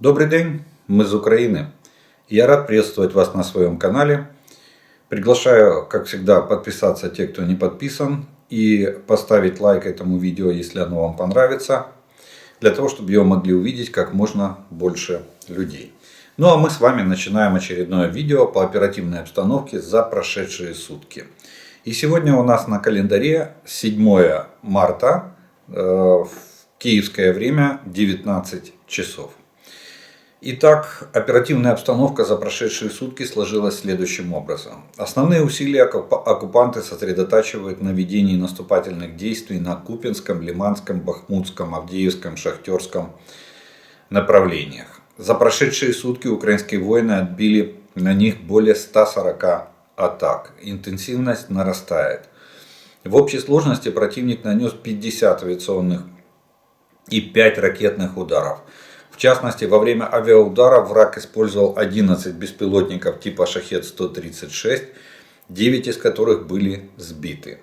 Добрый день, мы из Украины. Я рад приветствовать вас на своем канале. Приглашаю, как всегда, подписаться те, кто не подписан, и поставить лайк этому видео, если оно вам понравится, для того, чтобы его могли увидеть как можно больше людей. Ну а мы с вами начинаем очередное видео по оперативной обстановке за прошедшие сутки. И сегодня у нас на календаре 7 марта, в киевское время 19 часов. Итак, оперативная обстановка за прошедшие сутки сложилась следующим образом. Основные усилия оккупанты сосредотачивают на ведении наступательных действий на Купянском, Лиманском, Бахмутском, Авдеевском, Шахтерском направлениях. За прошедшие сутки украинские воины отбили на них более 140 атак. Интенсивность нарастает. В общей сложности противник нанес 50 авиационных и 5 ракетных ударов. В частности, во время авиаударов враг использовал 11 беспилотников типа Шахед-136, 9 из которых были сбиты.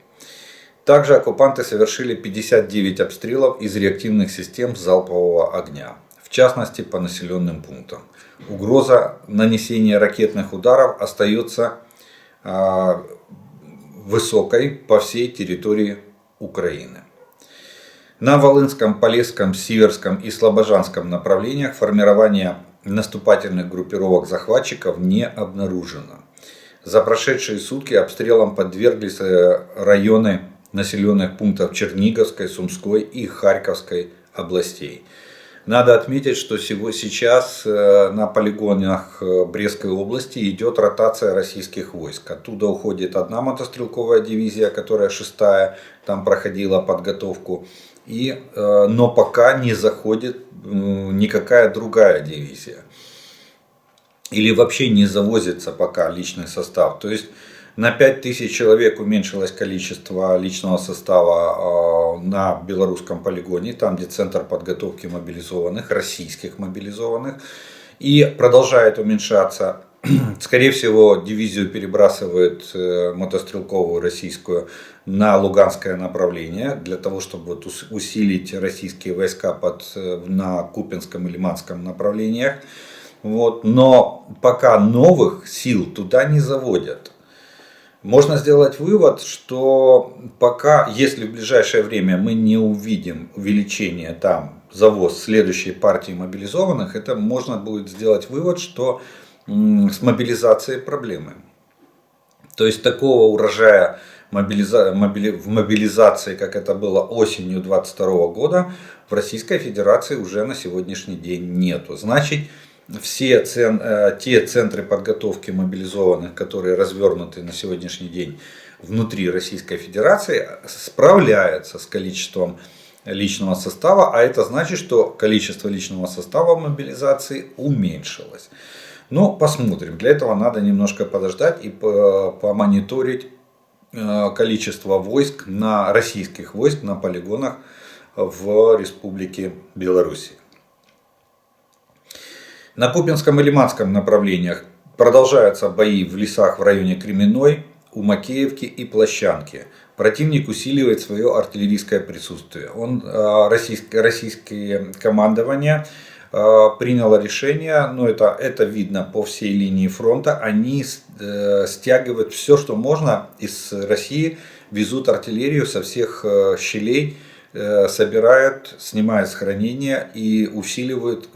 Также оккупанты совершили 59 обстрелов из реактивных систем залпового огня, в частности по населенным пунктам. Угроза нанесения ракетных ударов остается высокой по всей территории Украины. На Волынском, Полесском, Сиверском и Слобожанском направлениях формирование наступательных группировок захватчиков не обнаружено. За прошедшие сутки обстрелам подверглись районы населенных пунктов Черниговской, Сумской и Харьковской областей. Надо отметить, что сейчас на полигонах Брестской области идет ротация российских войск. Оттуда уходит одна мотострелковая дивизия, которая 6-я, там проходила подготовку. Но пока не заходит никакая другая дивизия. Или вообще не завозится пока личный состав. То есть на 5000 человек уменьшилось количество личного состава на белорусском полигоне, там где центр подготовки мобилизованных, российских мобилизованных. И продолжает уменьшаться. Скорее всего, дивизию перебрасывают мотострелковую российскую на Луганское направление, для того, чтобы усилить российские войска на Купянском и Лиманском направлениях. Но пока новых сил туда не заводят. Можно сделать вывод, что пока, если в ближайшее время мы не увидим увеличение завоз следующей партии мобилизованных, это можно будет сделать вывод, что с мобилизацией проблемы. То есть такого урожая в мобилизации, как это было осенью 2022 года, в Российской Федерации уже на сегодняшний день нету. Значит, все те центры подготовки мобилизованных, которые развернуты на сегодняшний день внутри Российской Федерации, справляются с количеством личного состава, а это значит, что количество личного состава в мобилизации уменьшилось. Но посмотрим. Для этого надо немножко подождать и помониторить количество российских войск на полигонах в Республике Беларусь. На Купянском и Лиманском направлениях продолжаются бои в лесах в районе Кременной, у Макеевки и Площанки. Противник усиливает свое артиллерийское присутствие. Российское командование приняло решение, но это видно по всей линии фронта, они стягивают все, что можно из России, везут артиллерию со всех щелей, собирают, снимают с хранения и усиливают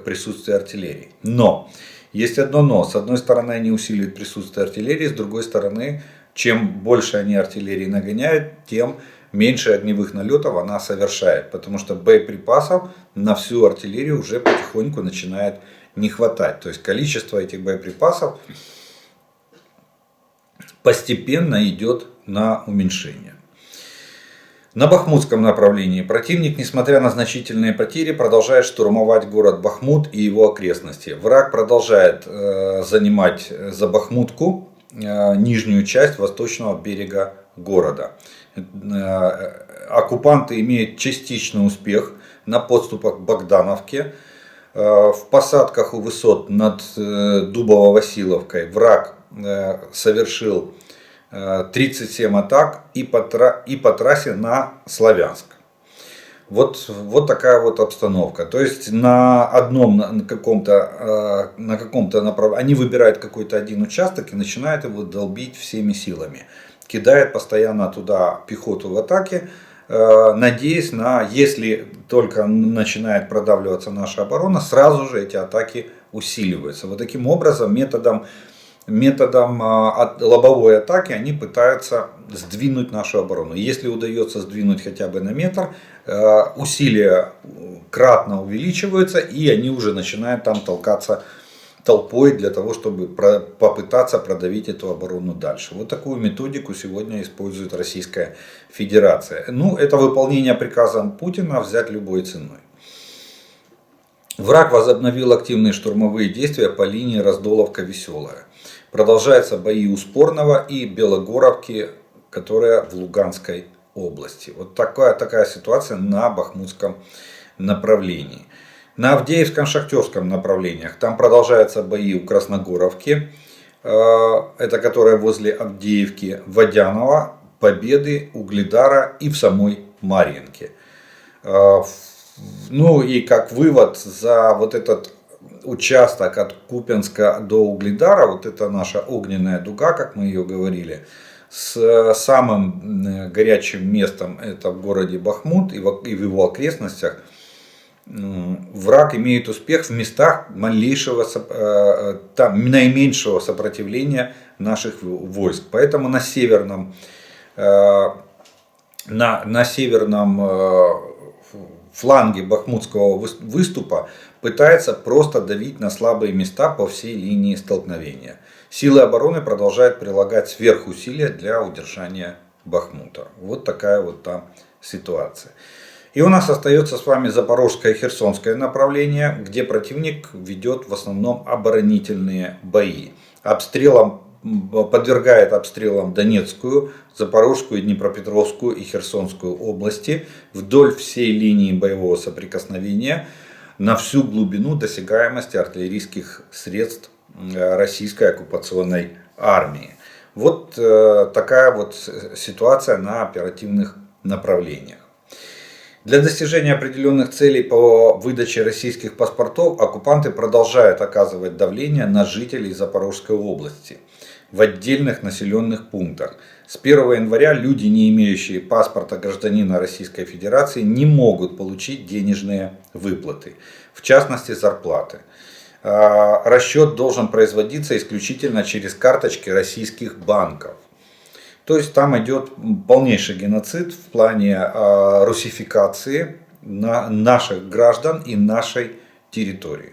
присутствие артиллерии. Но, есть одно но, с одной стороны они усиливают присутствие артиллерии, с другой стороны, чем больше они артиллерии нагоняют, тем меньше огневых налетов она совершает, потому что боеприпасов на всю артиллерию уже потихоньку начинает не хватать. То есть количество этих боеприпасов постепенно идет на уменьшение. На Бахмутском направлении противник, несмотря на значительные потери, продолжает штурмовать город Бахмут и его окрестности. Враг продолжает занимать за Бахмутку нижнюю часть восточного берега города. Оккупанты имеют частичный успех на подступах к Богдановке. В посадках у высот над Дубово-Василовкой враг совершил 37 атак и по трассе на Славянск. Вот такая вот обстановка. То есть на одном, на каком-то направлении, они выбирают какой-то один участок и начинают его долбить всеми силами. Кидает постоянно туда пехоту в атаке, надеясь на, если только начинает продавливаться наша оборона, сразу же эти атаки усиливаются. Вот таким образом, методом лобовой атаки они пытаются сдвинуть нашу оборону. Если удается сдвинуть хотя бы на метр, усилия кратно увеличиваются, и они уже начинают там толкаться толпой для того, чтобы попытаться продавить эту оборону дальше. Вот такую методику сегодня использует Российская Федерация. Ну, это выполнение приказа Путина взять любой ценой. Враг возобновил активные штурмовые действия по линии Раздоловка-Веселая. Продолжаются бои у Спорного и Белогоровки, которая в Луганской области. Вот такая ситуация на Бахмутском направлении. На Авдеевском, Шахтерском направлениях там продолжаются бои у Красногоровки, это которая возле Авдеевки, Водянова, Победы, Угледара и в самой Марьинке. Ну и как вывод, за вот этот участок от Купянска до Угледара, вот это наша огненная дуга, как мы ее говорили, с самым горячим местом это в городе Бахмут и в его окрестностях, враг имеет успех в местах наименьшего сопротивления наших войск. Поэтому на северном фланге Бахмутского выступа пытается просто давить на слабые места по всей линии столкновения. Силы обороны продолжают прилагать сверхусилия для удержания Бахмута. Вот такая вот там ситуация. И у нас остается с вами Запорожское и Херсонское направление, где противник ведет в основном оборонительные бои. Подвергает обстрелам Донецкую, Запорожскую, Днепропетровскую и Херсонскую области вдоль всей линии боевого соприкосновения на всю глубину досягаемости артиллерийских средств российской оккупационной армии. Вот такая вот ситуация на оперативных направлениях. Для достижения определенных целей по выдаче российских паспортов оккупанты продолжают оказывать давление на жителей Запорожской области в отдельных населенных пунктах. С 1 января люди, не имеющие паспорта гражданина Российской Федерации, не могут получить денежные выплаты, в частности зарплаты. Расчет должен производиться исключительно через карточки российских банков. То есть там идет полнейший геноцид в плане русификации наших граждан и нашей территории.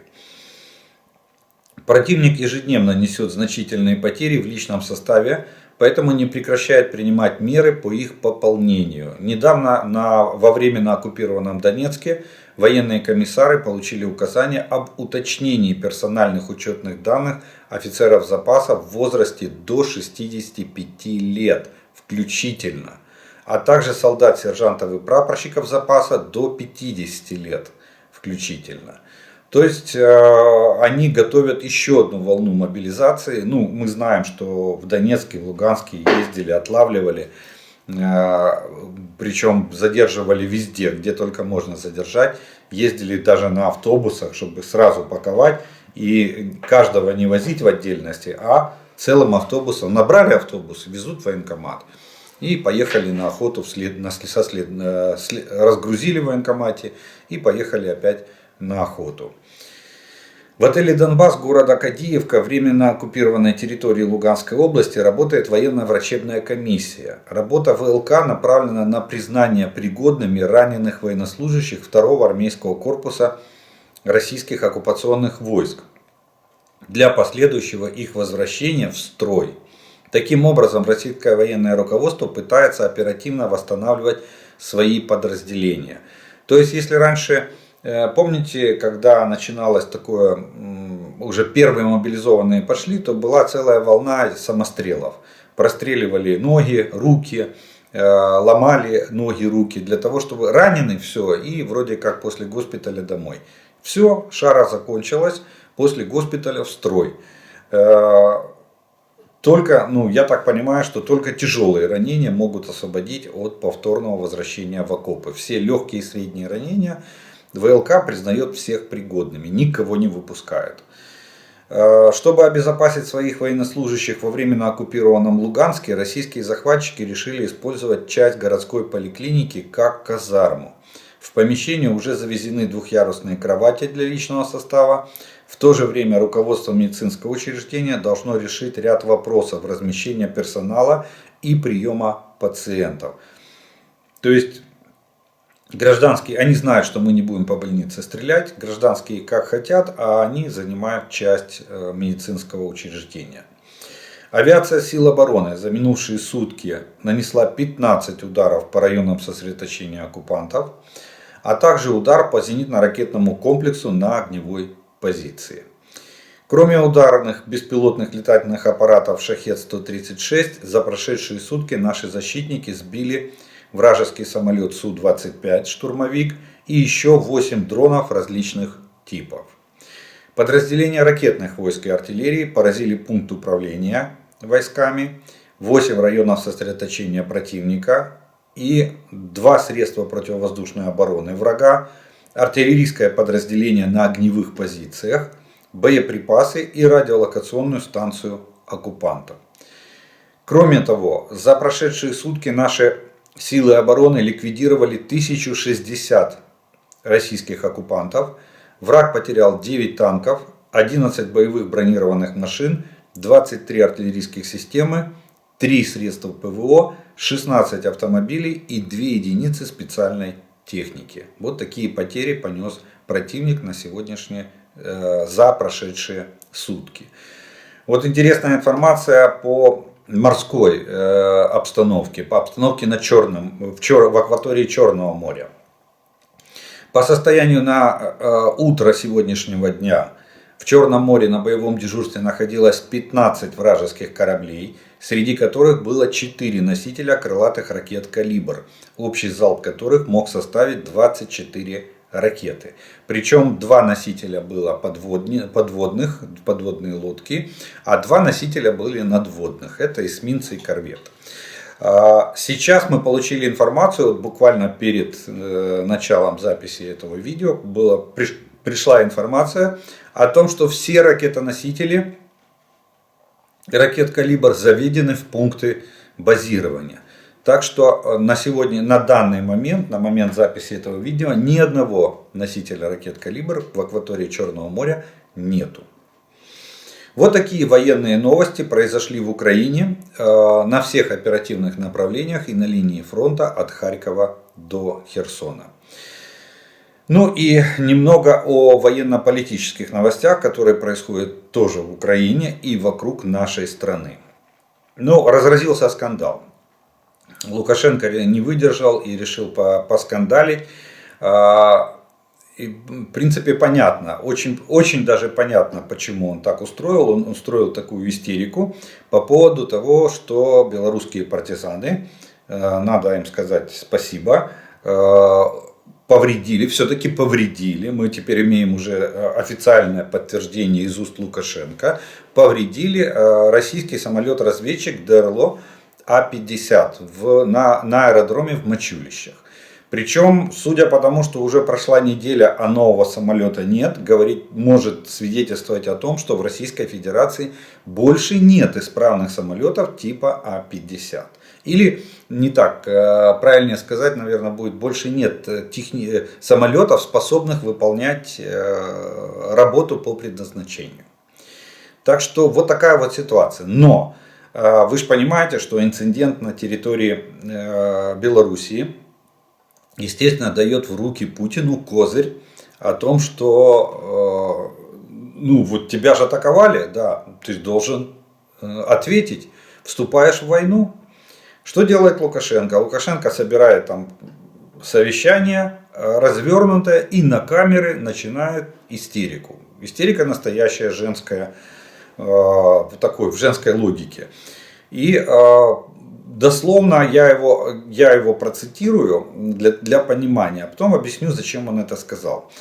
Противник ежедневно несет значительные потери в личном составе, поэтому не прекращает принимать меры по их пополнению. Недавно во временно оккупированном Донецке военные комиссары получили указание об уточнении персональных учетных данных офицеров запаса в возрасте до 65 лет включительно, а также солдат, сержантов и прапорщиков запаса до 50 лет включительно. То есть они готовят еще одну волну мобилизации. Ну, мы знаем, что в Донецке, в Луганске ездили, отлавливали, причем задерживали везде, где только можно задержать. Ездили даже на автобусах, чтобы сразу паковать и каждого не возить в отдельности, а целым автобусом. Набрали автобус, везут в военкомат. И поехали на охоту, разгрузили в военкомате и поехали опять на охоту. В отеле «Донбасс» города Кадиевка, временно оккупированной территории Луганской области, работает военно-врачебная комиссия. Работа ВЛК направлена на признание пригодными раненых военнослужащих 2-го армейского корпуса российских оккупационных войск для последующего их возвращения в строй. Таким образом, российское военное руководство пытается оперативно восстанавливать свои подразделения. То есть, если раньше, помните, когда начиналось такое, уже первые мобилизованные пошли, то была целая волна самострелов. Простреливали ноги, руки, ломали ноги, руки, для того, чтобы раненый все, и вроде как после госпиталя домой. Все, шара закончилась, после госпиталя в строй. только, я так понимаю, что только тяжелые ранения могут освободить от повторного возвращения в окопы. Все легкие и средние ранения ВЛК признает всех пригодными, никого не выпускает. Чтобы обезопасить своих военнослужащих во временно оккупированном Луганске, российские захватчики решили использовать часть городской поликлиники как казарму. В помещении уже завезены двухъярусные кровати для личного состава. В то же время руководство медицинского учреждения должно решить ряд вопросов размещения персонала и приема пациентов. То есть гражданские, они знают, что мы не будем по больнице стрелять, гражданские как хотят, а они занимают часть медицинского учреждения. Авиация сил обороны за минувшие сутки нанесла 15 ударов по районам сосредоточения оккупантов, а также удар по зенитно-ракетному комплексу на огневой позиции. Кроме ударных беспилотных летательных аппаратов «Шахед-136», за прошедшие сутки наши защитники сбили вражеский самолет Су-25 «Штурмовик» и еще 8 дронов различных типов. Подразделения ракетных войск и артиллерии поразили пункт управления войсками, 8 районов сосредоточения противника и 2 средства противовоздушной обороны врага, артиллерийское подразделение на огневых позициях, боеприпасы и радиолокационную станцию оккупантов. Кроме того, за прошедшие сутки наши силы обороны ликвидировали 1060 российских оккупантов. Враг потерял 9 танков, 11 боевых бронированных машин, 23 артиллерийских системы, 3 средства ПВО, 16 автомобилей и 2 единицы специальной техники. Вот такие потери понес противник на сегодняшние, за прошедшие сутки. Вот интересная информация по морской обстановке, по обстановке на в акватории Черного моря. По состоянию на утро сегодняшнего дня в Черном море на боевом дежурстве находилось 15 вражеских кораблей, среди которых было 4 носителя крылатых ракет «Калибр», общий залп которых мог составить 24 ракеты. Причем 2 носителя было подводные лодки, а 2 носителя были надводных. Это эсминцы и корветы. Сейчас мы получили информацию, буквально перед началом записи этого видео пришла информация о том, что все ракетоносители ракет «Калибр» заведены в пункты базирования. Так что на сегодня, на данный момент, на момент записи этого видео, ни одного носителя ракет «Калибр» в акватории Черного моря нету. Вот такие военные новости произошли в Украине на всех оперативных направлениях и на линии фронта от Харькова до Херсона. Ну и немного о военно-политических новостях, которые происходят тоже в Украине и вокруг нашей страны. Ну, разразился скандал. Лукашенко не выдержал и решил поскандалить. И, в принципе, понятно, очень даже понятно, почему он так устроил. Он устроил такую истерику по поводу того, что белорусские партизаны, надо им сказать спасибо, все-таки повредили, мы теперь имеем уже официальное подтверждение из уст Лукашенко, повредили российский самолет-разведчик ДРЛО А-50 на аэродроме в Мачулищах. Причем, судя по тому, что уже прошла неделя, а нового самолета нет, может свидетельствовать о том, что в Российской Федерации больше нет исправных самолетов типа А-50. Или, не так, правильнее сказать, наверное, будет, больше нет самолетов, способных выполнять работу по предназначению. Так что вот такая вот ситуация. Но вы же понимаете, что инцидент на территории Белоруссии, естественно, дает в руки Путину козырь о том, что вот тебя же атаковали, да, ты должен ответить, вступаешь в войну. Что делает Лукашенко? Лукашенко собирает там совещание развернутое и на камеры начинает истерику. Истерика настоящая, женская, в женской логике. И дословно я его процитирую для понимания, а потом объясню, зачем он это сказал.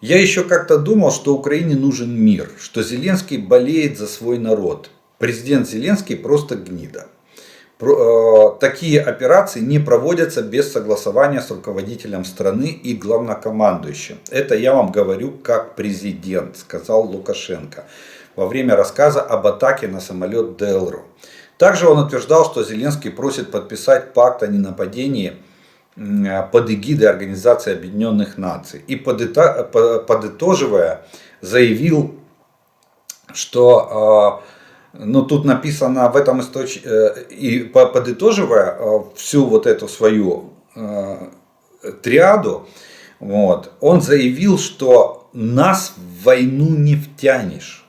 Я еще как-то думал, что Украине нужен мир, что Зеленский болеет за свой народ. президент Зеленский просто гнида. Такие операции не проводятся без согласования с руководителем страны и главнокомандующим. Это я вам говорю как президент, сказал Лукашенко во время рассказа об атаке на самолет ДЛР. Также он утверждал, что Зеленский просит подписать пакт о ненападении под эгидой Организации Объединенных Наций. И подытоживая, заявил, что тут написано в этом источнике, и подытоживая всю вот эту свою триаду, он заявил, что нас в войну не втянешь.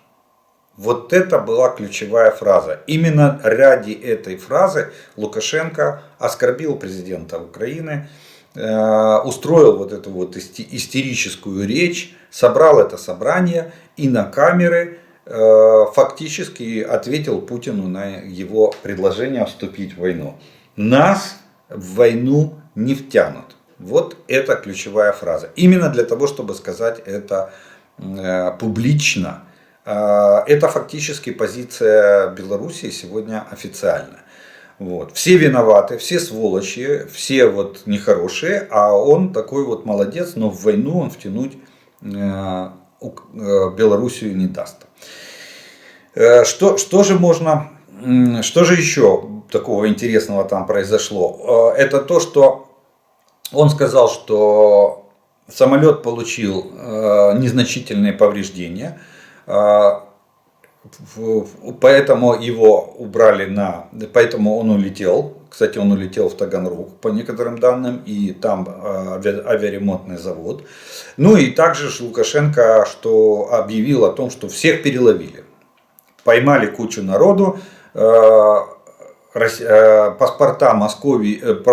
Вот это была ключевая фраза. Именно ради этой фразы Лукашенко оскорбил президента Украины, устроил вот эту вот истерическую речь, собрал это собрание и на камеры фактически ответил Путину на его предложение вступить в войну. Нас в войну не втянут. Вот это ключевая фраза. Именно для того, чтобы сказать это публично. Это фактически позиция Белоруссии сегодня официально. Все виноваты, все сволочи, все нехорошие, а он такой молодец, но в войну он втянуть Белоруссию не даст. Что же еще такого интересного там произошло? Это то, что он сказал, что самолет получил незначительные повреждения. Поэтому его убрали поэтому он улетел. Кстати, он улетел в Таганрог, по некоторым данным, и там авиаремонтный завод. И также Лукашенко объявил о том, что всех переловили. Поймали кучу народу,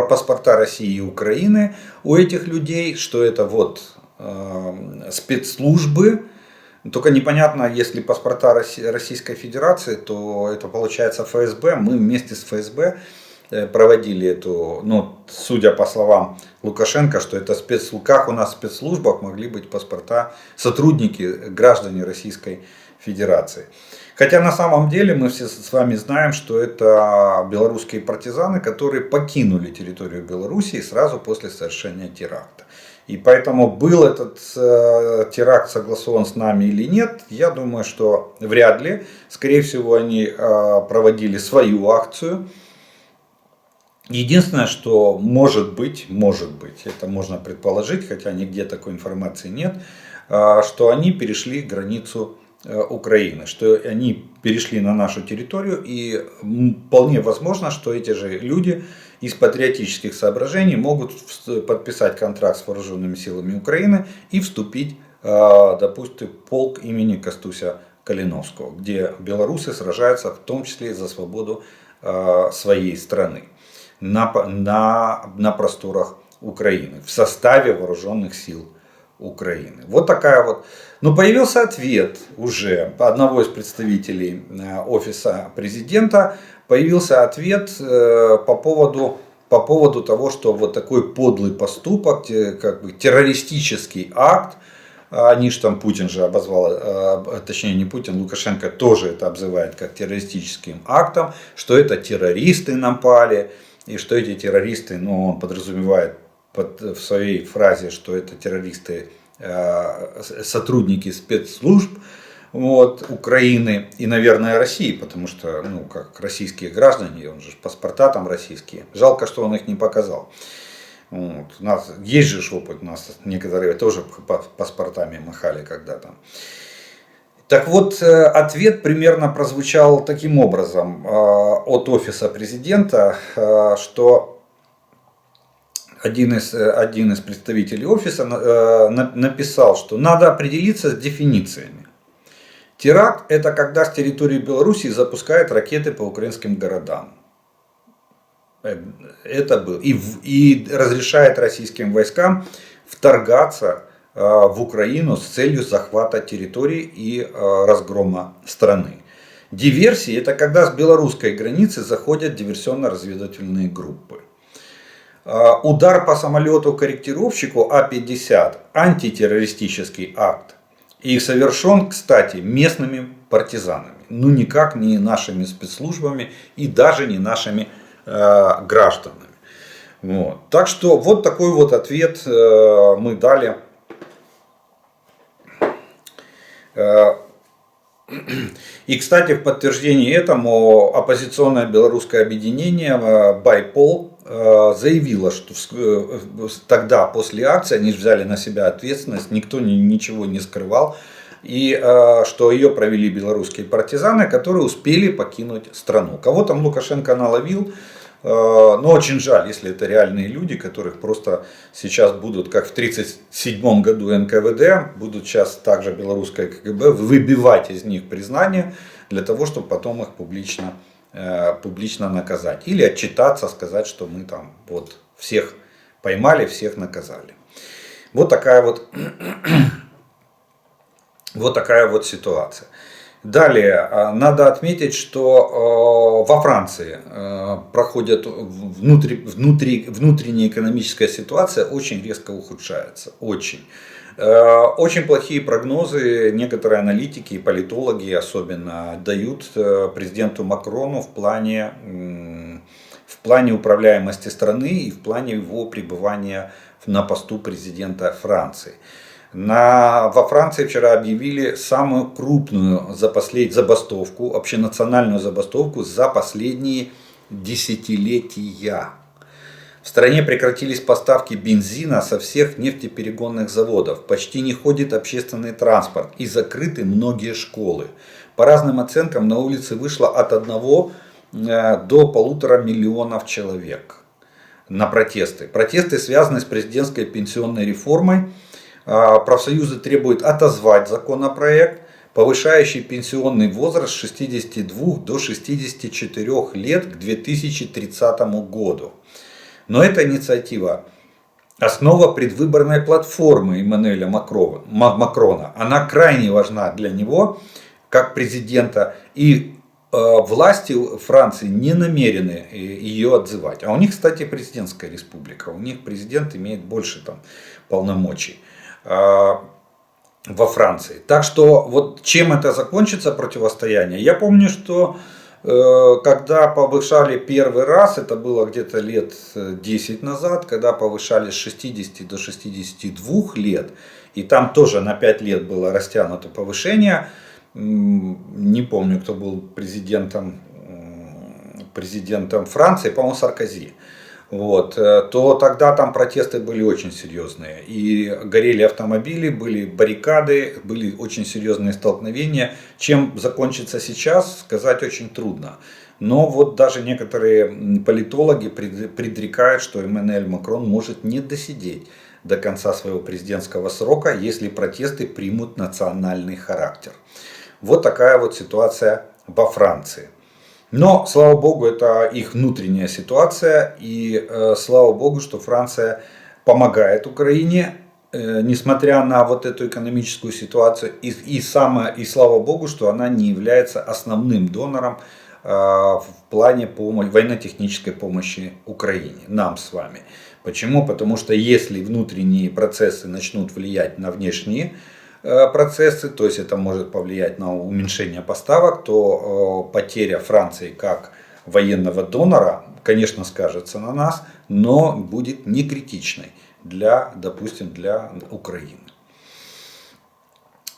паспорта России и Украины у этих людей, что это спецслужбы. Только непонятно, если паспорта Российской Федерации, то это получается ФСБ. Мы вместе с ФСБ проводили эту, судя по словам Лукашенко, что это как у нас в спецслужбах могли быть паспорта сотрудники, граждане Российской Федерации. Хотя на самом деле мы все с вами знаем, что это белорусские партизаны, которые покинули территорию Белоруссии сразу после совершения теракта. И поэтому был этот теракт согласован с нами или нет, я думаю, что вряд ли. Скорее всего, они проводили свою акцию. Единственное, что может быть, это можно предположить, хотя нигде такой информации нет, что они перешли границу Украины, что они перешли на нашу территорию, и вполне возможно, что эти же люди из патриотических соображений могут подписать контракт с вооруженными силами Украины и вступить, допустим, в полк имени Костуся Калиновского, где белорусы сражаются в том числе за свободу своей страны на просторах Украины в составе вооруженных сил Украины. Вот такая появился ответ уже одного из представителей офиса президента. Появился ответ по поводу того, что такой подлый поступок, террористический акт, они же там, Путин же обозвал, точнее не Путин, Лукашенко тоже это обзывает как террористическим актом, что это террористы напали, и что эти террористы, он подразумевает в своей фразе, что это террористы, сотрудники спецслужб Украины и, наверное, России, потому что, как российские граждане, он же паспорта там российские. Жалко, что он их не показал. У нас есть же опыт, у нас некоторые тоже паспортами махали когда-то. Так вот, ответ примерно прозвучал таким образом от офиса президента, что один из представителей офиса написал, что надо определиться с дефинициями. Теракт – это когда с территории Беларуси запускают ракеты по украинским городам. Это был. И разрешает российским войскам вторгаться в Украину с целью захвата территории и разгрома страны. Диверсии – это когда с белорусской границы заходят диверсионно-разведывательные группы. Удар по самолету-корректировщику А-50 – антитеррористический акт. И совершен, кстати, местными партизанами. ну никак не нашими спецслужбами и даже не нашими гражданами. Вот. Так что вот такой вот ответ мы дали. И, кстати, в подтверждение этому оппозиционное белорусское объединение Байпол заявило, что тогда после акции они взяли на себя ответственность, никто ничего не скрывал, и что ее провели белорусские партизаны, которые успели покинуть страну. Кого там Лукашенко наловил, но очень жаль, если это реальные люди, которых просто сейчас будут, как в 1937 году НКВД, будут сейчас также белорусское КГБ выбивать из них признание, для того, чтобы потом их публично наказать. Или отчитаться, сказать, что мы там вот всех поймали, всех наказали. Вот такая вот ситуация. Далее, надо отметить, что во Франции проходит внутренняя экономическая ситуация, очень резко ухудшается. Очень. Очень плохие прогнозы некоторые аналитики и политологи особенно дают президенту Макрону в плане управляемости страны и в плане его пребывания на посту президента Франции. Во Франции вчера объявили самую крупную забастовку, общенациональную забастовку за последние десятилетия. В стране прекратились поставки бензина со всех нефтеперегонных заводов, почти не ходит общественный транспорт и закрыты многие школы. По разным оценкам на улице вышло от 1 до 1,5 миллионов человек на протесты. Протесты связаны с президентской пенсионной реформой. Профсоюзы требуют отозвать законопроект, повышающий пенсионный возраст с 62 до 64 лет к 2030 году. Но эта инициатива основа предвыборной платформы Эммануэля Макрона. Она крайне важна для него, как президента, и власти Франции не намерены ее отзывать. А у них, кстати, президентская республика. У них президент имеет больше там полномочий во Франции. Так что вот чем это закончится противостояние? Я помню, что когда повышали первый раз, это было где-то лет 10 назад, когда повышали с 60 до 62 лет, и там тоже на 5 лет было растянуто повышение. Не помню, кто был президентом Франции, по-моему, Саркози. Вот, то тогда там протесты были очень серьезные. И горели автомобили, были баррикады, были очень серьезные столкновения. Чем закончится сейчас, сказать очень трудно. Но вот даже некоторые политологи предрекают, что Эммануэль Макрон может не досидеть до конца своего президентского срока, если протесты примут национальный характер. Вот такая вот ситуация во Франции. Но, слава богу, это их внутренняя ситуация, и слава богу, что Франция помогает Украине, несмотря на вот эту экономическую ситуацию, и слава богу, что она не является основным донором в плане военно-технической помощи Украине, нам с вами. Почему? Потому что если внутренние процессы начнут влиять на внешние процессы, то есть это может повлиять на уменьшение поставок, то потеря Франции как военного донора, конечно, скажется на нас, но будет не критичной допустим, для Украины.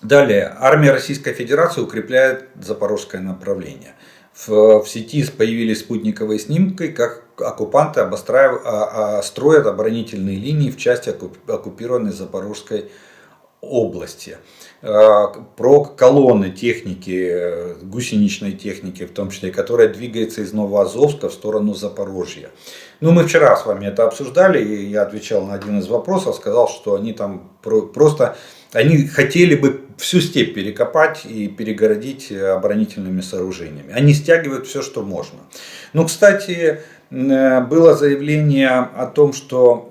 Далее, армия Российской Федерации укрепляет Запорожское направление. В сети появились спутниковые снимки, как оккупанты строят оборонительные линии в части оккупированной Запорожской области. Про колонны техники, гусеничной техники, в том числе, которая двигается из Новоазовска в сторону Запорожья. Ну, мы вчера с вами это обсуждали, и я отвечал на один из вопросов, сказал, что они там они хотели бы всю степь перекопать и перегородить оборонительными сооружениями. Они стягивают все, что можно. Ну, кстати, было заявление о том, что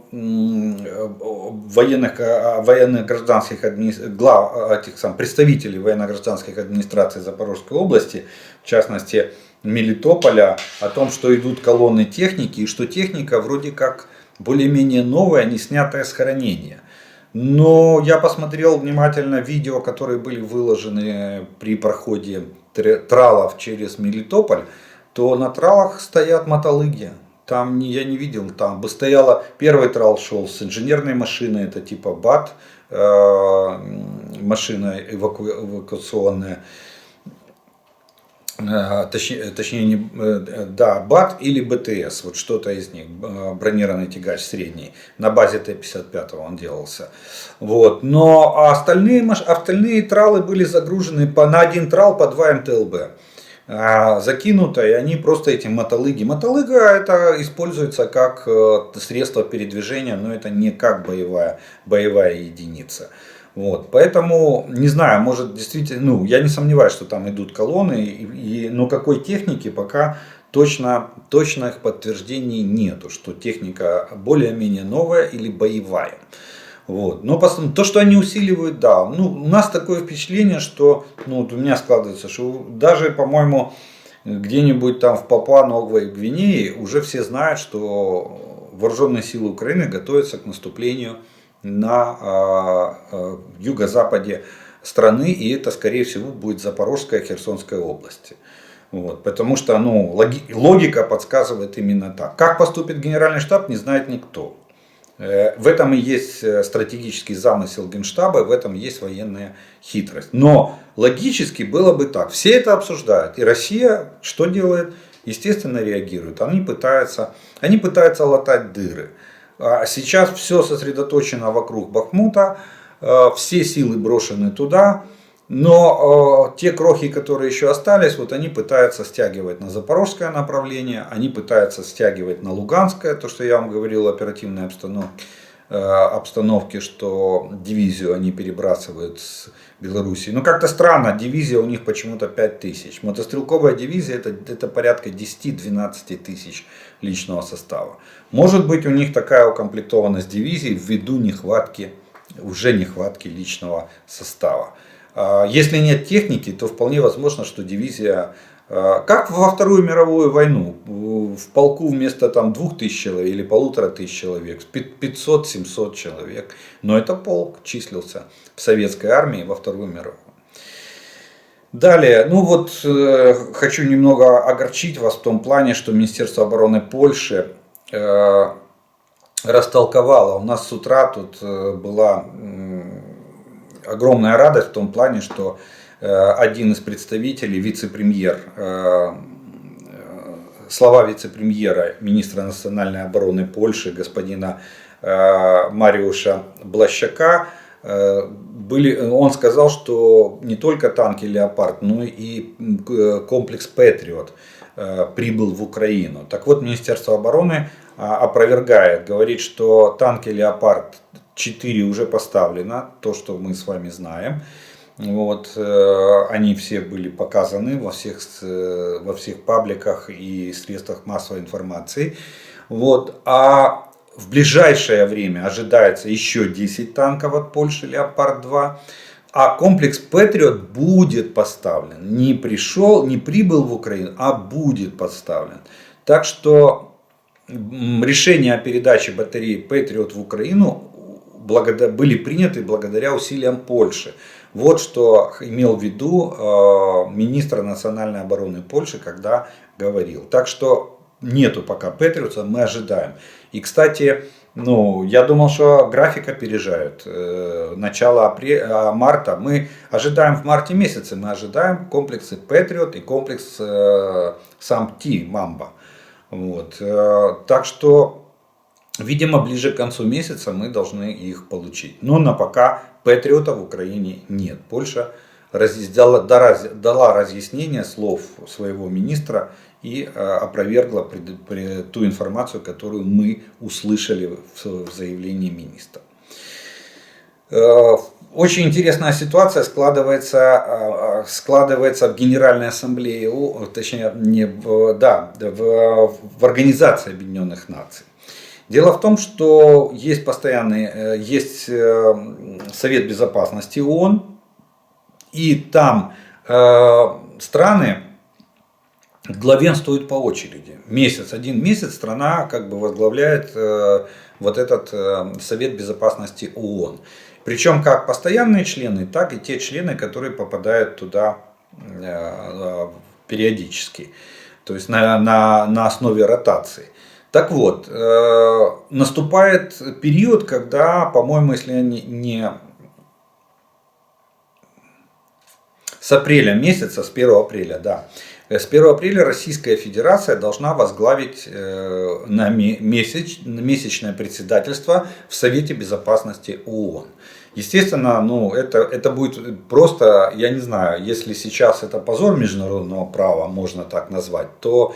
представителей военно-гражданских администраций Запорожской области, в частности Мелитополя, о том, что идут колонны техники, и что техника вроде как более-менее новая, не снятая с хранения. Но я посмотрел внимательно видео, которые были выложены при проходе тралов через Мелитополь, то на тралах стоят мотолыги. Там я не видел, там бы стояла, первый трал шел с инженерной машины, это типа БАТ, машина эвакуационная, точнее не, да, БАТ или БТС, вот что-то из них, бронированный тягач средний, на базе Т-55 он делался. Вот. Но остальные тралы были загружены на один трал по 2 МТЛБ. Закинуто, и они просто эти мотолыги. Мотолыга это используется как средство передвижения, но это не как боевая единица. Вот, поэтому, не знаю, может действительно, я не сомневаюсь, что там идут колонны, но какой техники пока точных подтверждений нету, что техника более-менее новая или боевая. Вот. Но то, что они усиливают, да. У нас такое впечатление, что, у меня складывается, что даже, по-моему, где-нибудь там в Папуа-Новой Гвинее уже все знают, что вооруженные силы Украины готовятся к наступлению на юго-западе страны, и это, скорее всего, будет Запорожская и Херсонская области. Вот, потому что логика подсказывает именно так. Как поступит Генеральный штаб, не знает никто. В этом и есть стратегический замысел Генштаба, в этом есть военная хитрость. Но логически было бы так. Все это обсуждают. И Россия что делает? Естественно, реагирует. Они пытаются латать дыры. А сейчас все сосредоточено вокруг Бахмута. Все силы брошены туда. Но те крохи, которые еще остались, они пытаются стягивать на запорожское направление, они пытаются стягивать на луганское, то, что я вам говорил, оперативной обстановке, что дивизию они перебрасывают с Белоруссии. Но как-то странно, дивизия у них почему-то 5000. Мотострелковая дивизия это порядка 10-12 тысяч личного состава. Может быть, у них такая укомплектованность дивизии ввиду нехватки личного состава. Если нет техники, то вполне возможно, что дивизия, как во Вторую мировую войну, в полку вместо 2000 человек или 1500 человек, 500-700 человек. Но это полк числился в советской армии во Вторую мировую. Далее, хочу немного огорчить вас в том плане, что Министерство обороны Польши растолковало. У нас с утра тут была огромная радость в том плане, что один из представителей, вице-премьер, слова вице-премьера, министра национальной обороны Польши, господина Мариуша Блащака, он сказал, что не только танки «Леопард», но и комплекс «Патриот» прибыл в Украину. Так вот, Министерство обороны опровергает, говорит, что танки «Леопард-4» уже поставлено, то, что мы с вами знаем. Они все были показаны во всех пабликах и средствах массовой информации. А в ближайшее время ожидается еще 10 танков от Польши «Леопард-2». А комплекс «Патриот» будет поставлен. Не прибыл в Украину, а будет поставлен. Так что решение о передаче батареи «Патриот» в Украину были приняты благодаря усилиям Польши. Вот что имел в виду министр национальной обороны Польши, когда говорил. Так что нету пока «Патриота», мы ожидаем. И, кстати, я думал, что график опережают. Начало марта. Мы ожидаем в марте месяце. Мы ожидаем комплексы «Патриот» и комплекс САМ-Т «Мамба». Так что, видимо, ближе к концу месяца мы должны их получить. Но на пока «Патриота» в Украине нет. Польша дала разъяснение слов своего министра и опровергла ту информацию, которую мы услышали в заявлении министра. Очень интересная ситуация складывается в Генеральной Ассамблее, точнее, в Организации Объединенных Наций. Дело в том, что есть Совет Безопасности ООН, и там страны главенствуют по очереди. Один месяц страна возглавляет этот Совет Безопасности ООН. Причем как постоянные члены, так и те члены, которые попадают туда периодически, то есть на основе ротации. Так вот, наступает период, когда, по-моему, если не с апреля месяца, с 1 апреля, да, с 1 апреля Российская Федерация должна возглавить на месячное председательство в Совете Безопасности ООН. Естественно, ну, это будет просто, я не знаю, если сейчас это позор международного права, можно так назвать, то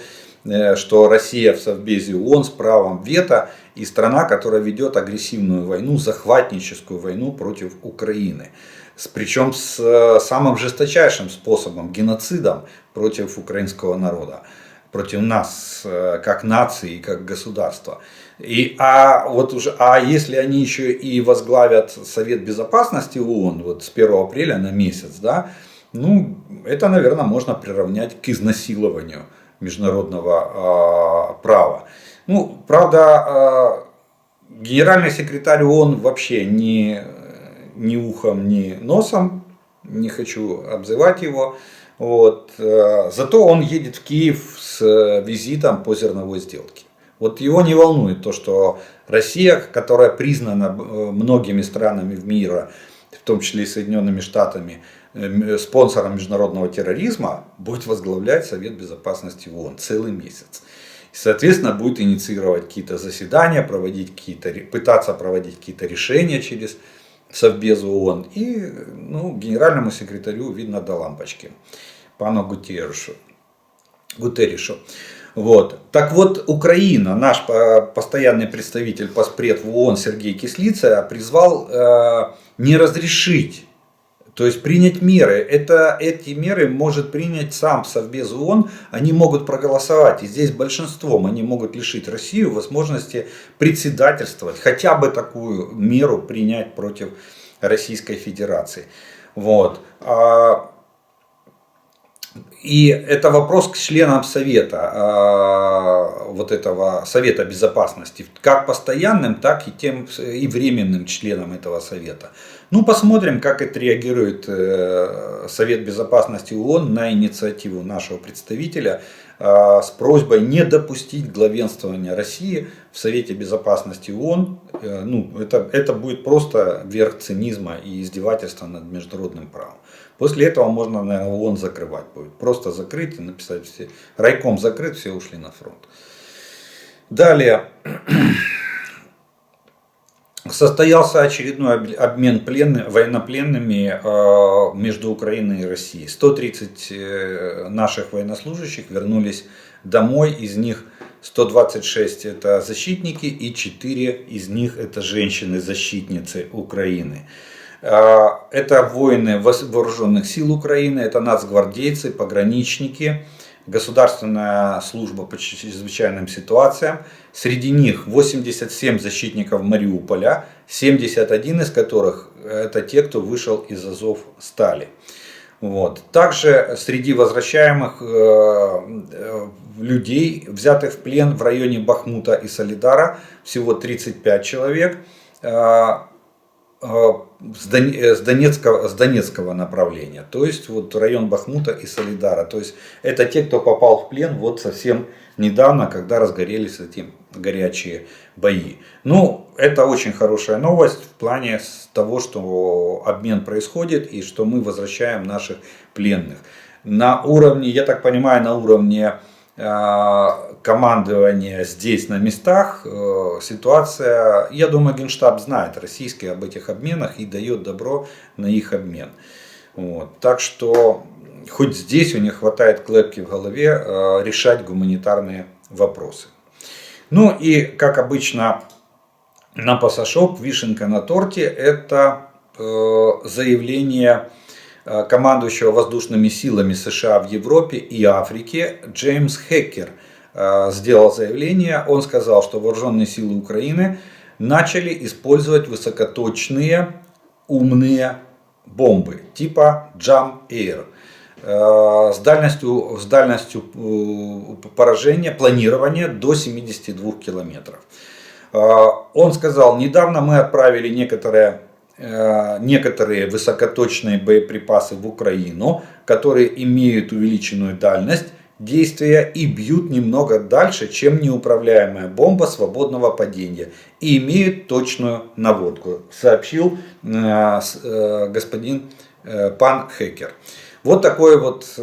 что Россия в Совбезе ООН с правом вето и страна, которая ведет агрессивную войну, захватническую войну против Украины. Причем с самым жесточайшим способом, геноцидом против украинского народа, против нас, как нации и как государства. А если они еще и возглавят Совет Безопасности ООН вот с 1 апреля на месяц, да, ну, это, наверное, можно приравнять к изнасилованию международного права. Ну, правда, генеральный секретарь ООН вообще ни ухом, ни носом, не хочу обзывать его. Вот. Зато он едет в Киев с визитом по зерновой сделке. Вот его не волнует то, что Россия, которая признана многими странами в мире, в том числе и Соединенными Штатами, спонсором международного терроризма, будет возглавлять Совет Безопасности ООН целый месяц. И, соответственно, будет инициировать какие-то заседания, пытаться проводить какие-то решения через Совбез ООН. И генеральному секретарю видно до лампочки, пану Гутерришу. Вот. Так вот, Украина, наш постоянный представитель поспред в ООН Сергей Кислица призвал не разрешить, то есть принять меры. Эти меры может принять сам Совбез ООН, они могут проголосовать, и здесь большинством они могут лишить Россию возможности председательствовать, хотя бы такую меру принять против Российской Федерации. Вот. И это вопрос к членам Совета, вот этого Совета Безопасности, как постоянным, так и временным членам этого Совета. Ну, посмотрим, как отреагирует Совет Безопасности ООН на инициативу нашего представителя с просьбой не допустить главенствования России в Совете Безопасности ООН. Это будет просто верх цинизма и издевательства над международным правом. После этого можно, наверное, ООН закрывать будет. Просто закрыть и написать все. Райком закрыт, все ушли на фронт. Далее. Состоялся очередной обмен военнопленными между Украиной и Россией. 130 наших военнослужащих вернулись домой, из них 126 это защитники и 4 из них это женщины-защитницы Украины. Это воины вооруженных сил Украины, это нацгвардейцы, пограничники, Государственная служба по чрезвычайным ситуациям. Среди них 87 защитников Мариуполя, 71 из которых это те, кто вышел из Азовстали. Вот. Также среди возвращаемых людей, взятых в плен в районе Бахмута и Солидара, всего 35 человек. С Донецкого направления, то есть вот район Бахмута и Солидара, то есть это те, кто попал в плен вот совсем недавно, когда разгорелись эти горячие бои. Ну, это очень хорошая новость в плане того, что обмен происходит и что мы возвращаем наших пленных. На уровне, я так понимаю, на уровне командования здесь на местах ситуация, я думаю, Генштаб знает российский об этих обменах и дает добро на их обмен. Вот. Так что хоть здесь у них хватает клепки в голове решать гуманитарные вопросы. Ну и как обычно на Пасашок вишенка на торте это заявление командующего воздушными силами США в Европе и Африке Джеймс Хекер сделал заявление. Он сказал, что вооруженные силы Украины начали использовать высокоточные умные бомбы типа Jam-Air с дальностью поражения, планирования до 72 километров. Он сказал, недавно мы отправили некоторые некоторые высокоточные боеприпасы в Украину, которые имеют увеличенную дальность действия и бьют немного дальше, чем неуправляемая бомба свободного падения, и имеют точную наводку, сообщил господин пан Хекер. Вот такой вот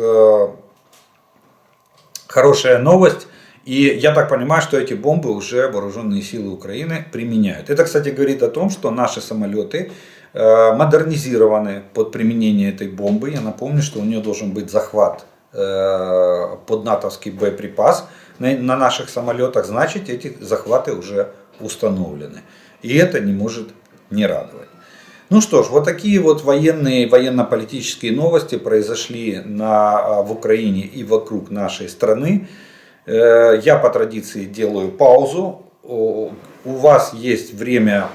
хорошая новость. И я так понимаю, что эти бомбы уже вооруженные силы Украины применяют. Это, кстати, говорит о том, что наши самолеты модернизированы под применение этой бомбы. Я напомню, что у нее должен быть захват под натовский боеприпас на наших самолетах. Значит, эти захваты уже установлены. И это не может не радовать. Ну что ж, вот такие вот военно-политические новости произошли в Украине и вокруг нашей страны. Я по традиции делаю паузу. У вас есть время,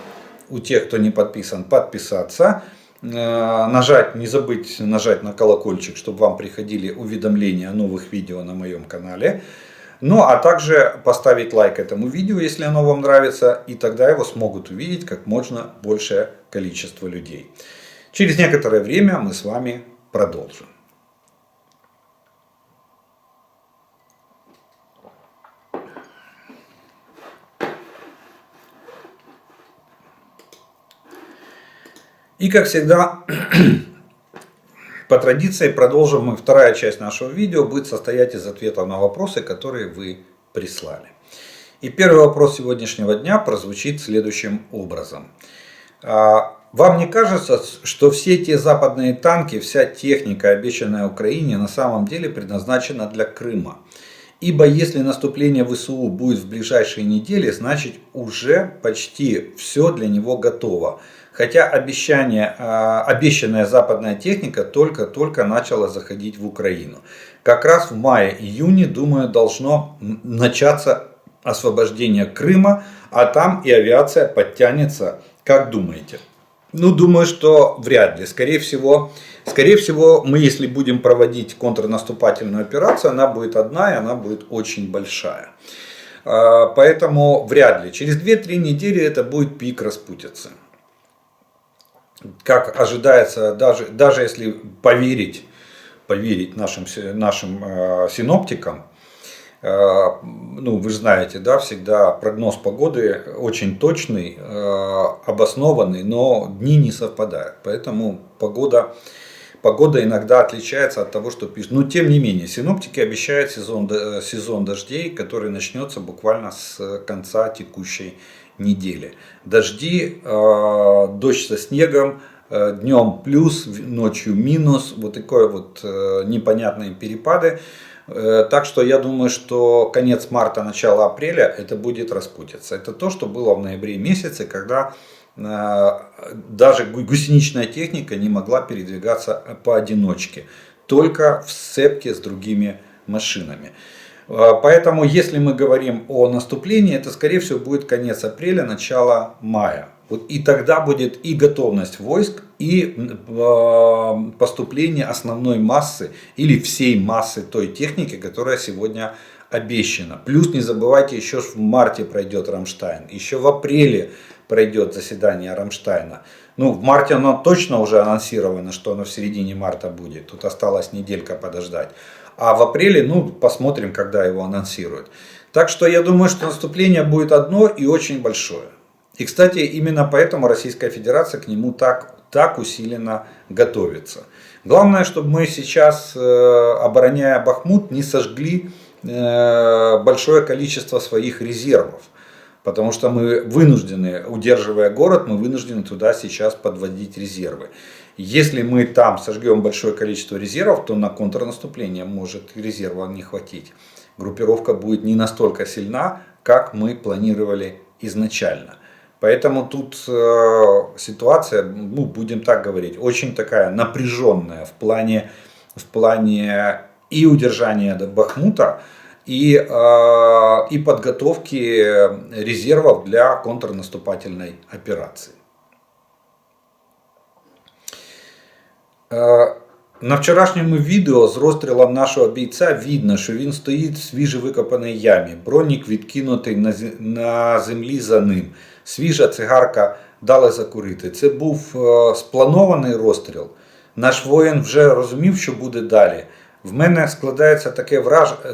у тех, кто не подписан, подписаться. Не забыть нажать на колокольчик, чтобы вам приходили уведомления о новых видео на моем канале. Ну а также поставить лайк этому видео, если оно вам нравится. И тогда его смогут увидеть как можно большее количество людей. Через некоторое время мы с вами продолжим. И как всегда, по традиции продолжим мы. Вторая часть нашего видео будет состоять из ответов на вопросы, которые вы прислали. И первый вопрос сегодняшнего дня прозвучит следующим образом. Вам не кажется, что все те западные танки, вся техника, обещанная Украине, на самом деле предназначена для Крыма? Ибо если наступление ВСУ будет в ближайшие недели, значит уже почти все для него готово. Хотя обещанная западная техника только-только начала заходить в Украину. Как раз в мае-июне, думаю, должно начаться освобождение Крыма, а там и авиация подтянется. Как думаете? Ну, думаю, что вряд ли. Скорее всего, мы, если будем проводить контрнаступательную операцию, она будет одна и она будет очень большая. Поэтому вряд ли. Через 2-3 недели это будет пик распутицы. Как ожидается, даже если поверить нашим синоптикам, ну, вы же знаете, да, всегда прогноз погоды очень точный, обоснованный, но дни не совпадают. Поэтому погода иногда отличается от того, что пишут. Но тем не менее, синоптики обещают сезон дождей, который начнется буквально с конца текущей недели. Дожди, дождь со снегом, днем плюс, ночью минус, вот такие вот непонятные перепады. Так что я думаю, что конец марта, начало апреля это будет распутиться. Это то, что было в ноябре месяце, когда даже гусеничная техника не могла передвигаться поодиночке, только в сцепке с другими машинами. Поэтому, если мы говорим о наступлении, это, скорее всего, будет конец апреля, начало мая. И тогда будет и готовность войск, и поступление основной массы или всей массы той техники, которая сегодня обещана. Плюс не забывайте, еще в марте пройдет Рамштайн, еще в апреле пройдет заседание Рамштайна. Ну, в марте оно точно уже анонсировано, что оно в середине марта будет. Тут осталась неделька подождать. А в апреле, ну, посмотрим, когда его анонсируют. Так что я думаю, что наступление будет одно и очень большое. И, кстати, именно поэтому Российская Федерация к нему так усиленно готовится. Главное, чтобы мы сейчас, обороняя Бахмут, не сожгли большое количество своих резервов. Потому что мы вынуждены, удерживая город, мы вынуждены туда сейчас подводить резервы. Если мы там сожгем большое количество резервов, то на контрнаступление может резерва не хватить. Группировка будет не настолько сильна, как мы планировали изначально. Поэтому тут ситуация, ну, будем так говорить, очень такая напряженная в плане и удержания до Бахмута, и подготовки резервов для контрнаступательной операции. На вчорашньому відео з розстрілом нашого бійця видно, що він стоїть в свіжовикопаній ямі. Бронік відкинутий на землі за ним. Свіжа цигарка дали закурити. Це був спланований розстріл. Наш воїн вже розумів, що буде далі. В мене складається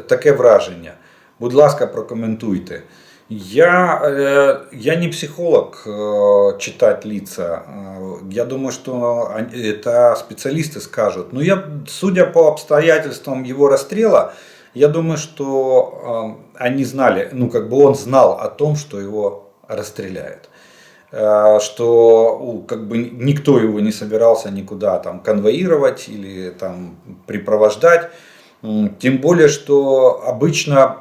таке враження. Будь ласка, прокоментуйте. Я не психолог читать лица. Я думаю, что это специалисты скажут. Но судя по обстоятельствам его расстрела, я думаю, что они знали, он знал о том, что его расстреляют. Что никто его не собирался никуда там конвоировать или там припровождать. Тем более, что обычно,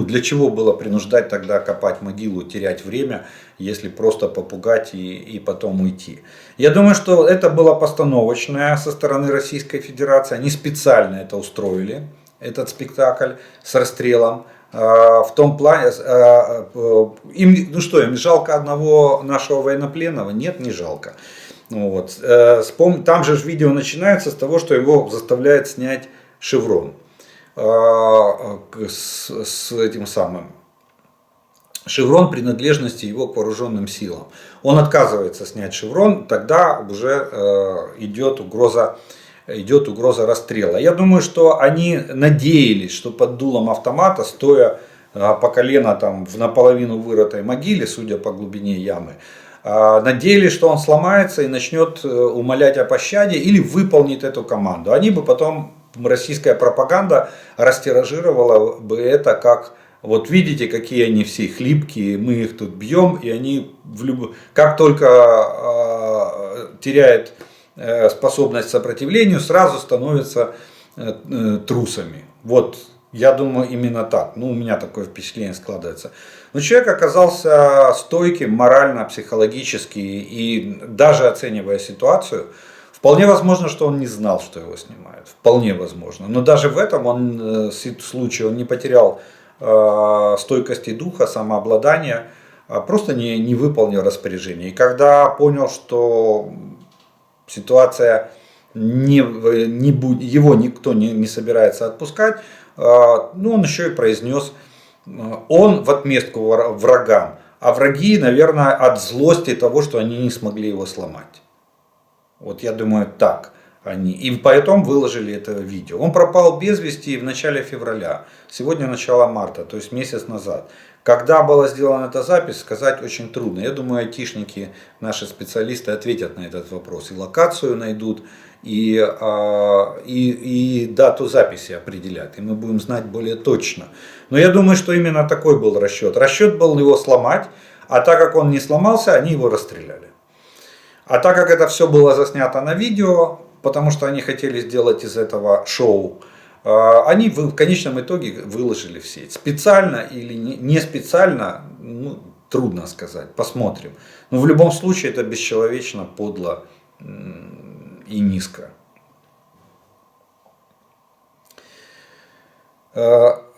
для чего было принуждать тогда копать могилу, терять время, если просто попугать и потом уйти. Я думаю, что это было постановочное со стороны Российской Федерации. Они специально это устроили, этот спектакль с расстрелом. В том плане, им жалко одного нашего военнопленного? Нет, не жалко. Там же видео начинается с того, что его заставляют снять шеврон. С этим самым шеврон принадлежности его к вооруженным силам. Он отказывается снять шеврон, тогда уже идет угроза расстрела. Я думаю, что они надеялись, что под дулом автомата, стоя по колено там в наполовину вырытой могиле, судя по глубине ямы, надеялись, что он сломается и начнет умолять о пощаде или выполнит эту команду. Они бы потом, российская пропаганда растиражировала бы это как: вот видите, какие они все хлипкие, мы их тут бьем, и они как только теряют способность к сопротивлению, сразу становятся трусами. Вот, я думаю, именно так. У меня такое впечатление складывается. Но человек оказался стойким морально, психологически, и даже оценивая ситуацию, вполне возможно, что он не знал, что его снимают. Вполне возможно. Но даже в этом случае он не потерял стойкости духа, самообладания, просто не выполнил распоряжение. И когда понял, что ситуация его никто не собирается отпускать, он еще и произнес: он в отместку врагам, а враги, наверное, от злости того, что они не смогли его сломать. Вот я думаю, так они. И поэтому выложили это видео. Он пропал без вести в начале февраля. Сегодня начало марта, то есть месяц назад. Когда была сделана эта запись, сказать очень трудно. Я думаю, айтишники, наши специалисты ответят на этот вопрос. И локацию найдут, и дату записи определят. И мы будем знать более точно. Но я думаю, что именно такой был расчет. Расчет был его сломать, а так как он не сломался, они его расстреляли. А так как это все было заснято на видео, потому что они хотели сделать из этого шоу, они в конечном итоге выложили в сеть. Специально или не специально, трудно сказать, посмотрим. Но в любом случае это бесчеловечно, подло и низко.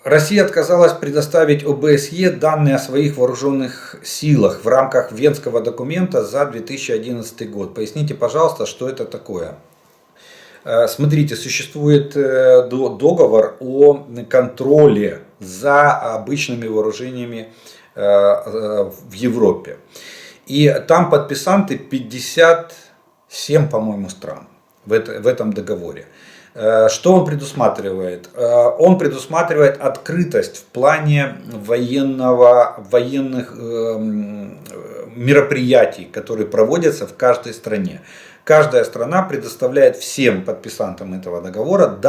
Россия отказалась предоставить ОБСЕ данные о своих вооруженных силах в рамках Венского документа за 2011 год. Поясните, пожалуйста, что это такое? Смотрите, существует договор о контроле за обычными вооружениями в Европе. И там подписанты 57, по-моему, стран в этом договоре. Что он предусматривает? Он предусматривает открытость в плане военных мероприятий, которые проводятся в каждой стране. Каждая страна предоставляет всем подписантам этого договора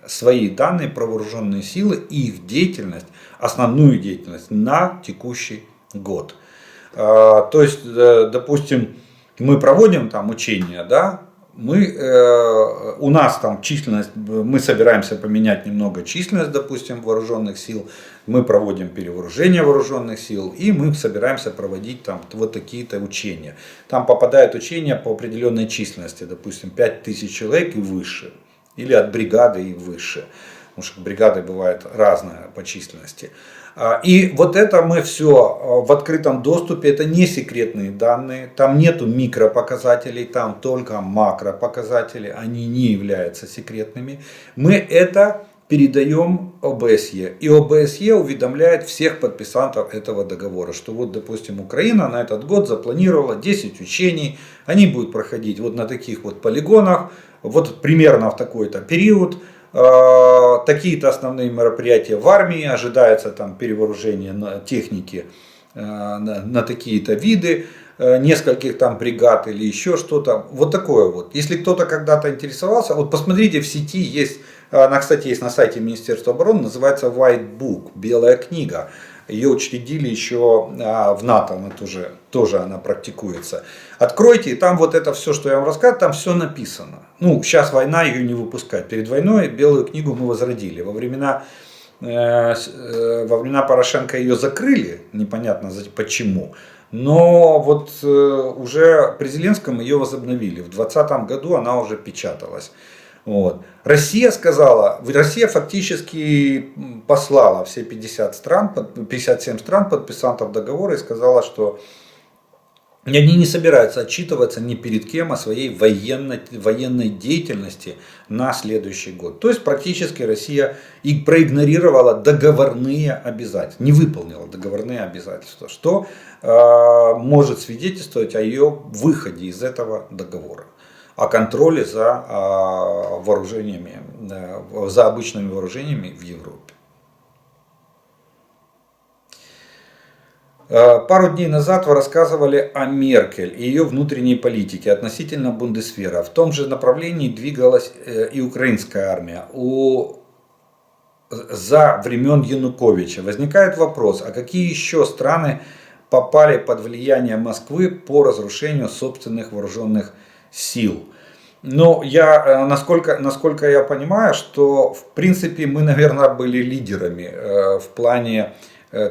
свои данные про вооруженные силы и их деятельность, основную деятельность на текущий год. То есть, допустим, мы проводим там учения, да, у нас там численность, мы собираемся поменять немного численность, допустим, вооруженных сил, мы проводим перевооружение вооруженных сил, и мы собираемся проводить там вот такие-то учения. Там попадают учения по определенной численности, допустим, 5000 человек и выше, или от бригады и выше, потому что бригады бывают разные по численности. И вот это мы все в открытом доступе, это не секретные данные, там нету микропоказателей, там только макропоказатели, они не являются секретными. Мы это передаем ОБСЕ. И ОБСЕ уведомляет всех подписантов этого договора, что вот, допустим, Украина на этот год запланировала 10 учений. Они будут проходить вот на таких вот полигонах, вот примерно в такой-то период. Такие-то основные мероприятия в армии, ожидается там перевооружение на техники на такие-то виды, нескольких там бригад или еще что-то. Вот такое вот. Если кто-то когда-то интересовался, вот посмотрите, в сети есть, она, кстати, есть на сайте Министерства обороны, называется White Book, белая книга. Ее учредили еще в НАТО, она тоже она практикуется. Откройте, и там вот это все, что я вам рассказываю, там все написано. Ну, сейчас война, ее не выпускает. Перед войной белую книгу мы возродили. Во времена Порошенко ее закрыли, непонятно почему. Но вот уже при Зеленском ее возобновили. В 2020 году она уже печаталась. Вот. Россия фактически послала все 57 стран подписантов договора и сказала, что они не собираются отчитываться ни перед кем о своей военной деятельности на следующий год. То есть практически Россия и проигнорировала договорные обязательства, не выполнила договорные обязательства, что может свидетельствовать о ее выходе из этого договора, о контроле за вооружениями, за обычными вооружениями в Европе. Пару дней назад вы рассказывали о Меркель и ее внутренней политике относительно Бундесвера. В том же направлении двигалась и украинская армия. За времен Януковича возникает вопрос, а какие еще страны попали под влияние Москвы по разрушению собственных вооруженных сил? Но насколько я понимаю, что в принципе мы, наверное, были лидерами в плане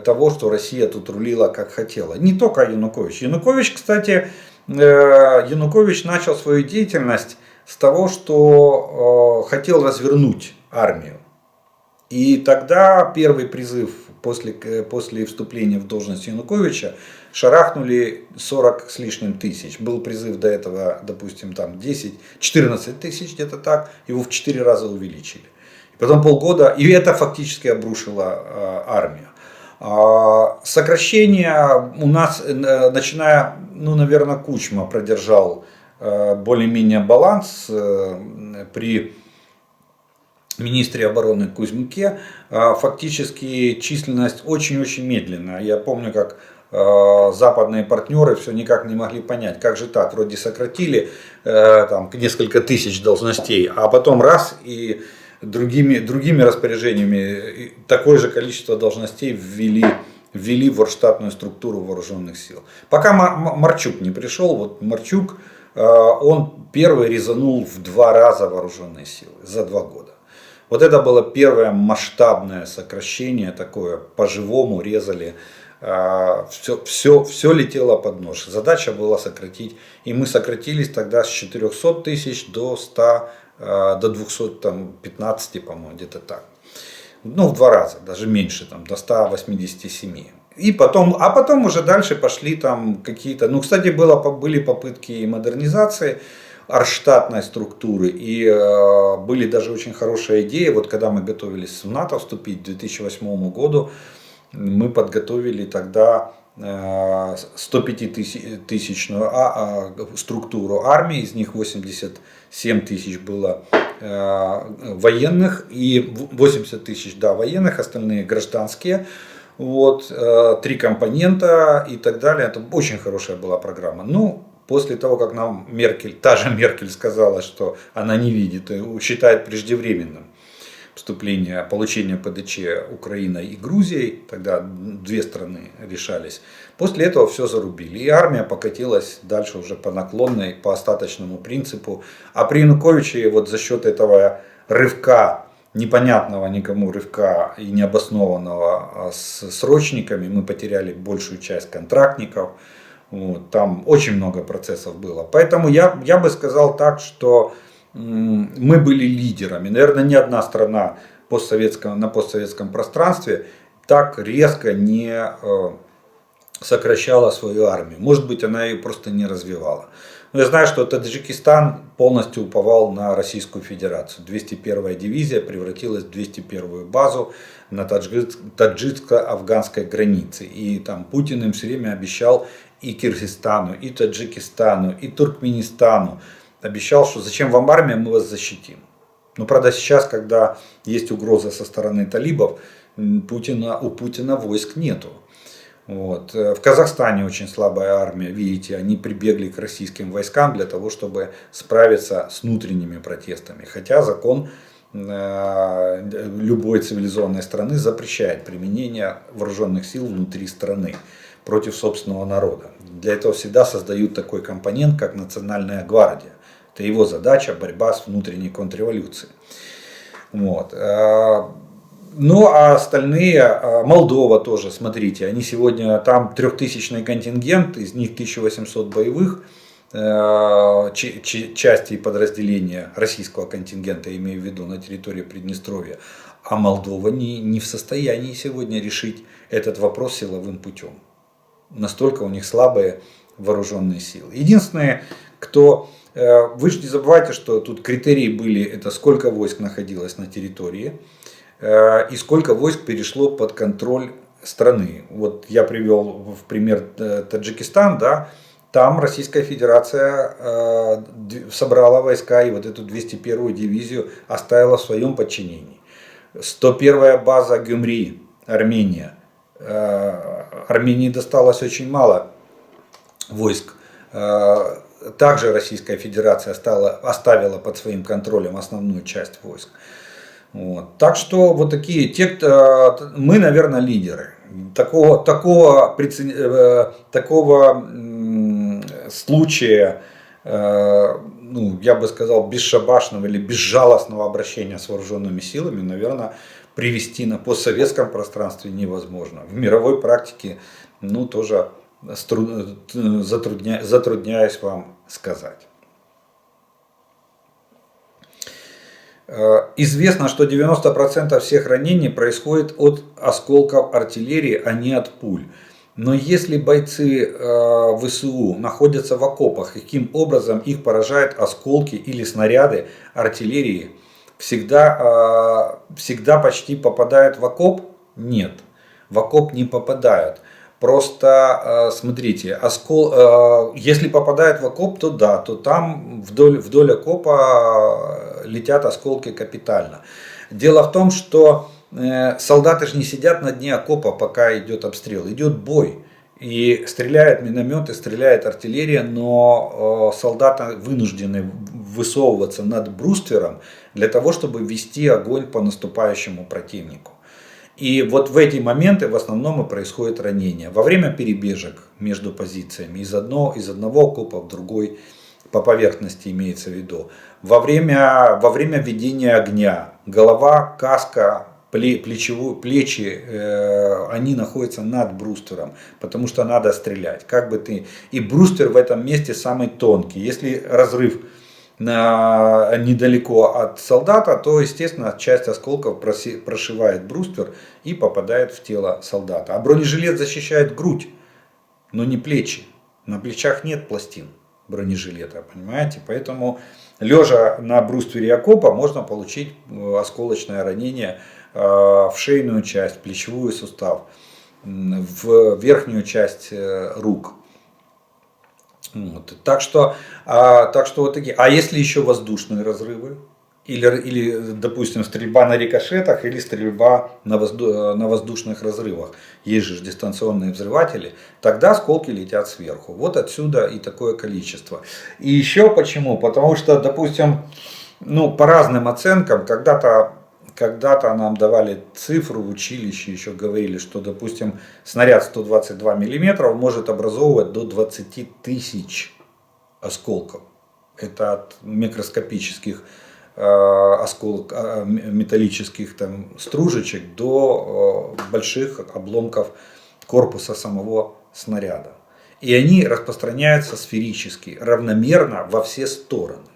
того, что Россия тут рулила как хотела. Не только Янукович. Янукович начал свою деятельность с того, что хотел развернуть армию. И тогда первый призыв после вступления в должность Януковича шарахнули 40 с лишним тысяч. Был призыв до этого, допустим, там 10-14 тысяч, где-то так. Его в 4 раза увеличили. И потом полгода, и это фактически обрушило армию. Сокращение у нас, начиная, наверное, Кучма продержал более-менее баланс при министре обороны Кузьмике. Фактически численность очень-очень медленная. Я помню, как западные партнеры все никак не могли понять, как же так, вроде сократили там несколько тысяч должностей, а потом раз и другими распоряжениями такое же количество должностей ввели в штатную структуру вооруженных сил. Пока Марчук не пришел, вот Марчук, он первый резанул в 2 раза вооруженные силы за 2 года. Вот это было первое масштабное сокращение, такое по-живому резали, все летело под нож. Задача была сократить, и мы сократились тогда с 400 тысяч до 215, по-моему, где-то так. Ну, в 2 раза, даже меньше, там, до 187. И потом уже дальше пошли там какие-то, кстати, были попытки модернизации штатной структуры, и были даже очень хорошие идеи. Вот когда мы готовились в НАТО вступить к 2008 году, мы подготовили тогда 105-тысячную структуру армии, из них 87 тысяч было военных, и 80 тысяч военных, остальные гражданские. Вот, 3 компонента и так далее. Это очень хорошая была программа. После того, как нам та же Меркель сказала, что она не видит и считает преждевременным получение ПДЧ Украиной и Грузией, тогда 2 страны решались. После этого все зарубили. И армия покатилась дальше уже по наклонной, по остаточному принципу. А при Януковиче вот за счет этого рывка, непонятного никому рывка и необоснованного с срочниками, мы потеряли большую часть контрактников. Вот, там очень много процессов было. Поэтому я бы сказал так, что мы были лидерами. Наверное, ни одна страна на постсоветском пространстве так резко не сокращала свою армию. Может быть, она ее просто не развивала. Но я знаю, что Таджикистан полностью уповал на Российскую Федерацию. 201-я дивизия превратилась в 201-ю базу на таджикско-афганской границе. И там Путин им все время обещал и Киргизстану, и Таджикистану, и Туркменистану. Обещал, что зачем вам армия, мы вас защитим. Но правда сейчас, когда есть угроза со стороны талибов, у Путина войск нету. Вот. В Казахстане очень слабая армия, видите, они прибегли к российским войскам для того, чтобы справиться с внутренними протестами. Хотя закон любой цивилизованной страны запрещает применение вооруженных сил внутри страны против собственного народа. Для этого всегда создают такой компонент, как Национальная гвардия. Это его задача — борьба с внутренней контрреволюцией. Вот. Ну а остальные, Молдова тоже, смотрите, они сегодня, там 3000-й контингент, из них 1800 боевых, части и подразделения российского контингента, я имею в виду, на территории Приднестровья. А Молдова не в состоянии сегодня решить этот вопрос силовым путем. Настолько у них слабые вооруженные силы. Единственное, кто... Вы же не забывайте, что тут критерии были, это сколько войск находилось на территории и сколько войск перешло под контроль страны. Вот я привел в пример Таджикистан, да, там Российская Федерация собрала войска и вот эту 201-ю дивизию оставила в своем подчинении. 101-я база Гюмри, Армения. Армении досталось очень мало войск. Также Российская Федерация оставила под своим контролем основную часть войск. Вот. Так что вот такие, мы, наверное, лидеры. Такого случая, я бы сказал, бесшабашного или безжалостного обращения с вооруженными силами, наверное, привести на постсоветском пространстве невозможно. В мировой практике, тоже затрудняюсь вам сказать. Известно, что 90% всех ранений происходит от осколков артиллерии, а не от пуль. Но если бойцы ВСУ находятся в окопах, каким образом их поражают осколки или снаряды артиллерии, всегда почти попадают в окоп? Нет, в окоп не попадают. Просто смотрите, если попадает в окоп, то да, то там вдоль окопа летят осколки капитально. Дело в том, что солдаты же не сидят на дне окопа, пока идет обстрел, идет бой. И стреляют минометы, стреляет артиллерия, но солдаты вынуждены высовываться над бруствером для того, чтобы вести огонь по наступающему противнику. И вот в эти моменты в основном и происходит ранение. Во время перебежек между позициями из одного окопа в другой, по поверхности имеется в виду. Во время ведения огня голова, каска, плечи, они находятся над бруствером, потому что надо стрелять. И бруствер в этом месте самый тонкий. Если разрыв недалеко от солдата, то, естественно, часть осколков прошивает бруствер и попадает в тело солдата. А бронежилет защищает грудь, но не плечи. На плечах нет пластин бронежилета, понимаете? Поэтому, лежа на бруствере окопа, можно получить осколочное ранение в шейную часть, плечевой сустав, в верхнюю часть рук. Вот. Так что вот такие. А если еще воздушные разрывы? Или, допустим, стрельба на рикошетах или стрельба на воздушных разрывах. Есть же дистанционные взрыватели. Тогда осколки летят сверху. Вот отсюда и такое количество. И еще почему? Потому что, допустим, по разным оценкам, когда-то нам давали цифру в училище, еще говорили, что, допустим, снаряд 122 мм может образовывать до 20 тысяч осколков. Это от микроскопических металлических стружечек до больших обломков корпуса самого снаряда. И они распространяются сферически, равномерно во все стороны.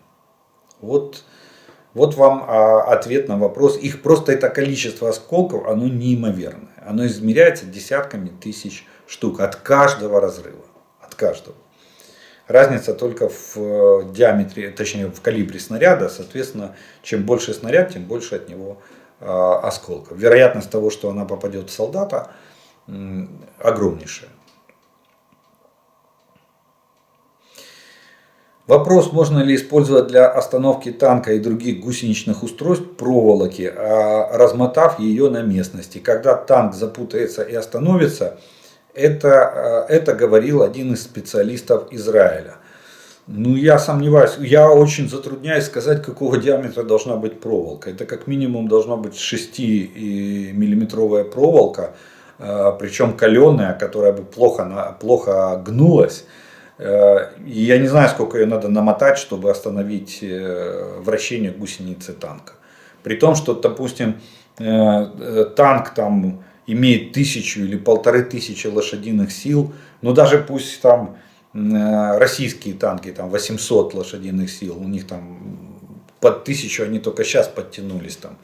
Вот вам ответ на вопрос. Их просто это количество осколков, оно неимоверное. Оно измеряется десятками тысяч штук от каждого разрыва. От каждого. Разница только в диаметре, точнее в калибре снаряда. Соответственно, чем больше снаряд, тем больше от него осколков. Вероятность того, что она попадет в солдата, огромнейшая. Вопрос, можно ли использовать для остановки танка и других гусеничных устройств проволоки, размотав ее на местности. Когда танк запутается и остановится, это говорил один из специалистов Израиля. Ну, я сомневаюсь, я очень затрудняюсь сказать, какого диаметра должна быть проволока. Это как минимум должна быть 6-миллиметровая проволока, причем каленая, которая бы плохо гнулась. Я не знаю, сколько ее надо намотать, чтобы остановить вращение гусеницы танка. При том, что, допустим, танк там имеет 1000 или 1500 лошадиных сил, но даже пусть там российские танки там 800 лошадиных сил, у них там под 1000 они только сейчас подтянулись там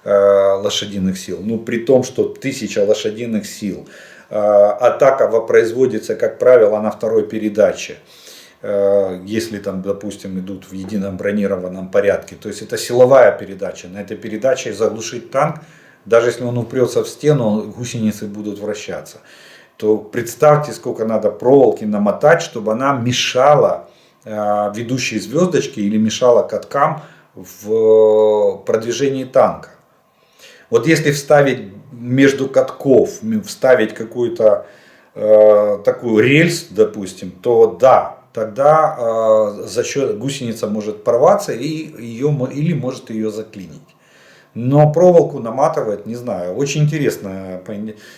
лошадиных сил. Ну, при том, что 1000 лошадиных сил. Атака производится, как правило, на второй передаче, если там, допустим, идут в едином бронированном порядке. То есть это силовая передача. На этой передаче заглушить танк, даже если он упрется в стену, гусеницы будут вращаться. То представьте, сколько надо проволоки намотать, чтобы она мешала ведущей звездочке или мешала каткам в продвижении танка. Вот если вставить между катков, вставить какую-то такую рельс, допустим, то да, тогда за счет гусеница может порваться или может ее заклинить. Но проволоку наматывать, не знаю, очень интересно.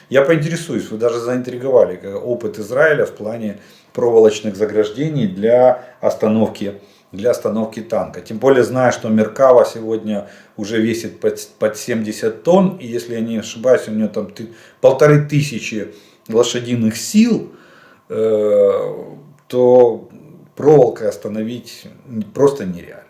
Я поинтересуюсь, вы даже заинтриговали опыт Израиля в плане проволочных заграждений для остановки танка. Тем более, зная, что Меркава сегодня уже весит под 70 тонн, и если я не ошибаюсь, у нее там 1500 лошадиных сил, то проволокой остановить просто нереально.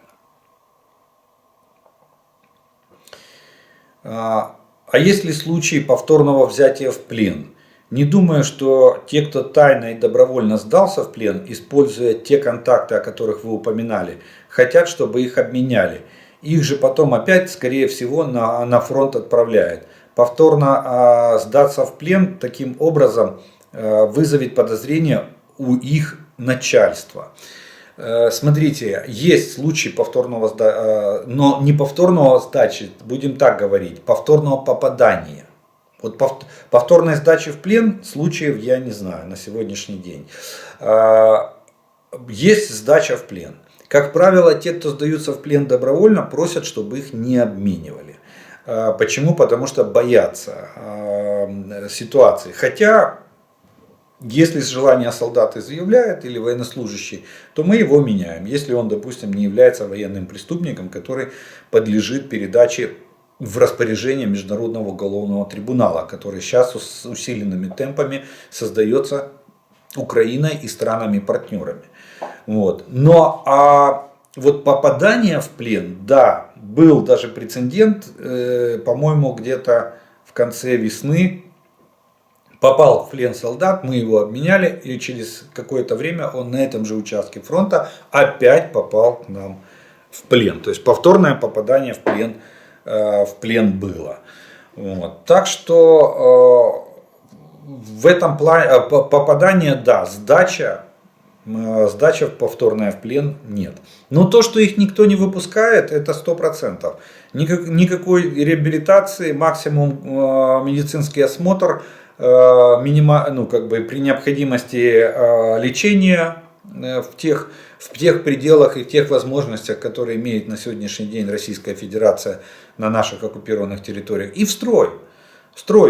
А есть ли случаи повторного взятия в плен? Не думаю, что те, кто тайно и добровольно сдался в плен, используя те контакты, о которых вы упоминали, хотят, чтобы их обменяли. Их же потом опять, скорее всего, на фронт отправляют. Повторно сдаться в плен таким образом вызовет подозрение у их начальства. Смотрите, есть случаи повторного сдачи, но не повторного сдачи, будем так говорить, повторного попадания. Вот повторной сдачи в плен случаев я не знаю на сегодняшний день. Есть сдача в плен. Как правило, те, кто сдаются в плен добровольно, просят, чтобы их не обменивали. Почему? Потому что боятся ситуации. Хотя, если желание солдат заявляет или военнослужащий, то мы его меняем. Если он, допустим, не является военным преступником, который подлежит передаче в распоряжение Международного уголовного трибунала, который сейчас с усиленными темпами создается Украиной и странами-партнерами. Вот. Но вот попадание в плен, да, был даже прецедент, по-моему, где-то в конце весны попал в плен солдат, мы его обменяли, и через какое-то время он на этом же участке фронта опять попал к нам в плен. То есть повторное попадание в плен было. Вот. Так что в этом плане попадание, да, сдача повторная в плен нет. Но то, что их никто не выпускает, это 100%. Никакой реабилитации, максимум медицинский осмотр, при необходимости лечения в тех пределах и в тех возможностях, которые имеет на сегодняшний день Российская Федерация на наших оккупированных территориях. И в строй.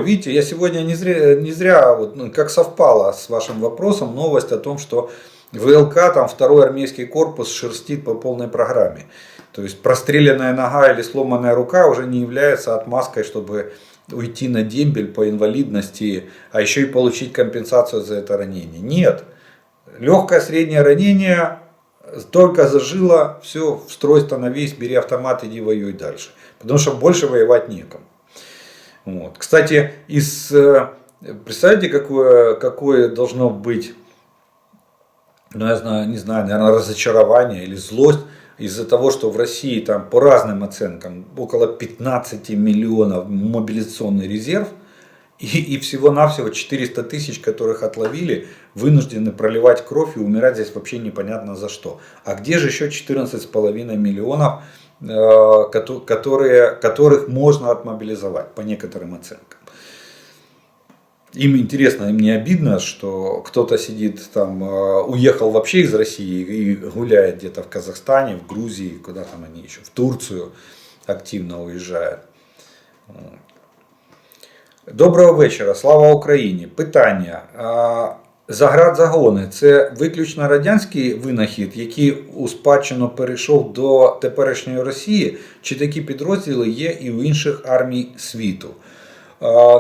Видите, я сегодня не зря как совпало с вашим вопросом, новость о том, что ВЛК, там второй армейский корпус шерстит по полной программе. То есть простреленная нога или сломанная рука уже не является отмазкой, чтобы уйти на дембель по инвалидности, а еще и получить компенсацию за это ранение. Нет. Легкое, среднее ранение, только зажило, все, в строй становись, бери автомат, иди воюй дальше. Потому что больше воевать некому. Вот. Кстати, представляете, какое должно быть ну я знаю, не знаю, наверное, разочарование или злость из-за того, что в России там по разным оценкам около 15 миллионов мобилизационный резерв, и всего-навсего 400 тысяч, которых отловили, вынуждены проливать кровь и умирать здесь вообще непонятно за что. А где же еще 14,5 миллионов, которых можно отмобилизовать по некоторым оценкам? Им интересно, им не обидно, что кто-то сидит там, уехал вообще из России и гуляет где-то в Казахстане, в Грузии, куда там они еще, в Турцию активно уезжают. Доброго вечора, слава Україні. Питання. Заградзагони – це виключно радянський винахід, який у спадщину перейшов до теперішньої Росії, чи такі підрозділи є і у інших армій світу?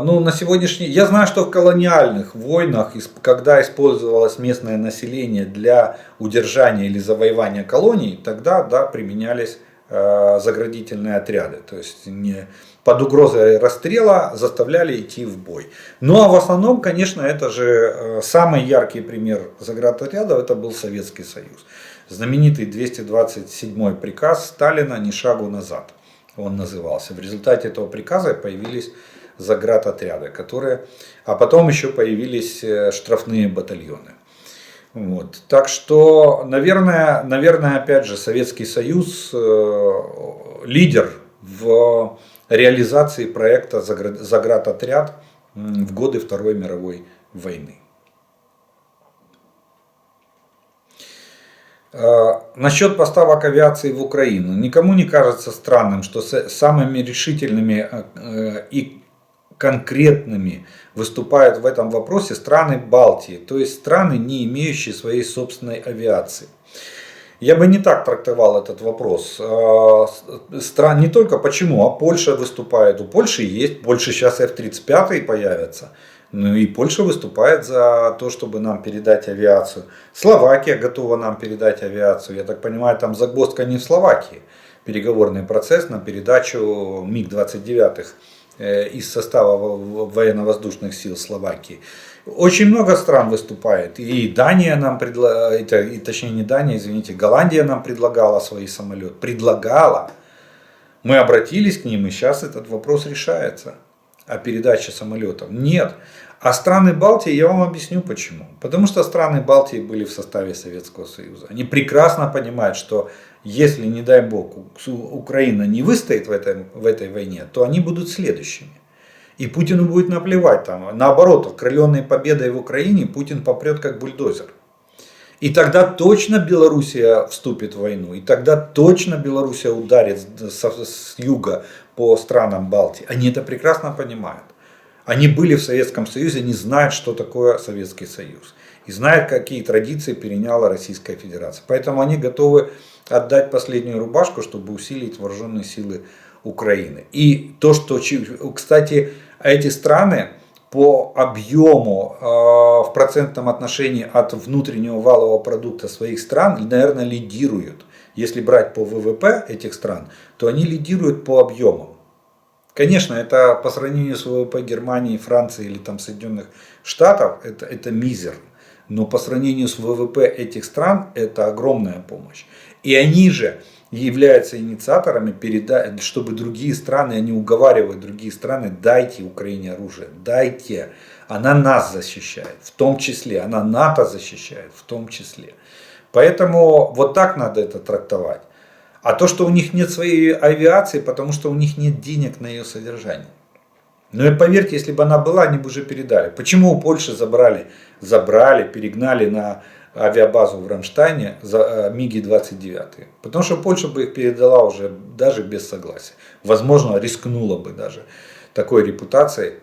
Ну, на сегодняшний... Я знаю, что в колониальных войнах, когда использовалось местное население для удержания или завоевания колоний, тогда, да, применялись заградительные отряды. То есть не под угрозой расстрела заставляли идти в бой. Ну а в основном, конечно, это же самый яркий пример заградотрядов, это был Советский Союз. Знаменитый 227-й приказ Сталина «Ни шагу назад» он назывался. В результате этого приказа появились заградотряды, которые, а потом еще появились штрафные батальоны. Вот. Так что, наверное, опять же, Советский Союз лидер в реализации проекта «Заградотряд» в годы Второй мировой войны. Насчет поставок авиации в Украину. Никому не кажется странным, что самыми решительными и конкретными выступают в этом вопросе страны Балтии, то есть страны, не имеющие своей собственной авиации. Я бы не так трактовал этот вопрос. Не только почему, а Польша выступает. У Польши есть, Польша сейчас F-35 появятся. Ну и Польша выступает за то, чтобы нам передать авиацию. Словакия готова нам передать авиацию. Я так понимаю, там загвоздка не в Словакии. Переговорный процесс на передачу МиГ-29 из состава военно-воздушных сил Словакии. Очень много стран выступает. И Дания нам предлагала, точнее не Дания, извините, Голландия нам предлагала свои самолеты. Предлагала. Мы обратились к ним, и сейчас этот вопрос решается. О передаче самолетов. Нет. А страны Балтии, я вам объясню почему. Потому что страны Балтии были в составе Советского Союза. Они прекрасно понимают, что если, не дай бог, Украина не выстоит в этой войне, то они будут следующими. И Путину будет наплевать там. Наоборот, окрыленной победой в Украине Путин попрет как бульдозер. И тогда точно Белоруссия вступит в войну. И тогда точно Белоруссия ударит с юга по странам Балтии. Они это прекрасно понимают. Они были в Советском Союзе, они знают, что такое Советский Союз. И знают, какие традиции переняла Российская Федерация. Поэтому они готовы отдать последнюю рубашку, чтобы усилить вооруженные силы Украины. И то, что, кстати, эти страны по объему в процентном отношении от внутреннего валового продукта своих стран, наверное, лидируют. Если брать по ВВП этих стран, то они лидируют по объемам. Конечно, это по сравнению с ВВП Германии, Франции или там Соединенных Штатов, это мизер. Но по сравнению с ВВП этих стран, это огромная помощь. И они же являются инициаторами, чтобы другие страны, они уговаривают другие страны, дайте Украине оружие, дайте. Она нас защищает, в том числе, она НАТО защищает, в том числе. Поэтому вот так надо это трактовать. А то, что у них нет своей авиации, потому что у них нет денег на ее содержание. Но и поверьте, если бы она была, они бы уже передали. Почему у Польши забрали, перегнали на авиабазу в Рамштайне за МиГи-29? Потому что Польша бы их передала уже даже без согласия. Возможно, рискнула бы даже такой репутацией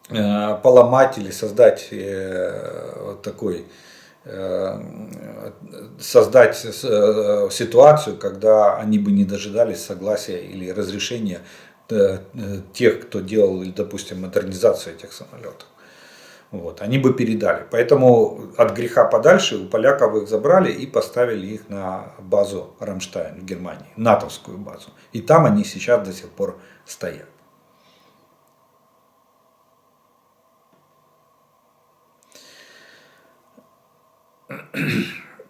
поломать или создать создать ситуацию, когда они бы не дожидались согласия или разрешения тех, кто делал, допустим, модернизацию этих самолетов. Вот, они бы передали. Поэтому от греха подальше у поляков их забрали и поставили их на базу Рамштайн в Германии, натовскую базу. И там они сейчас до сих пор стоят.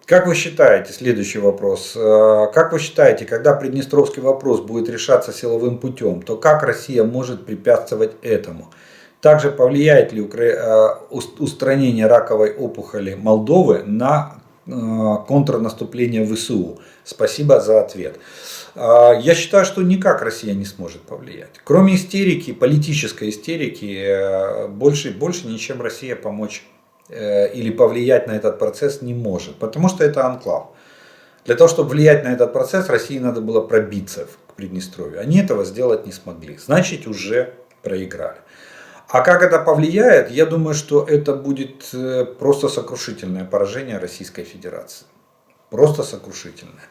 Как вы считаете, следующий вопрос, как вы считаете, когда Приднестровский вопрос будет решаться силовым путем, то как Россия может препятствовать этому? Также повлияет ли устранение раковой опухоли Молдовы на контрнаступление ВСУ? Спасибо за ответ. Я считаю, что никак Россия не сможет повлиять. Кроме истерики, политической истерики, больше ничем Россия помочь или повлиять на этот процесс не может, потому что это анклав. Для того, чтобы влиять на этот процесс, России надо было пробиться к Приднестровью. Они этого сделать не смогли, значит уже проиграли. А как это повлияет, я думаю, что это будет просто сокрушительное поражение Российской Федерации. Просто сокрушительное.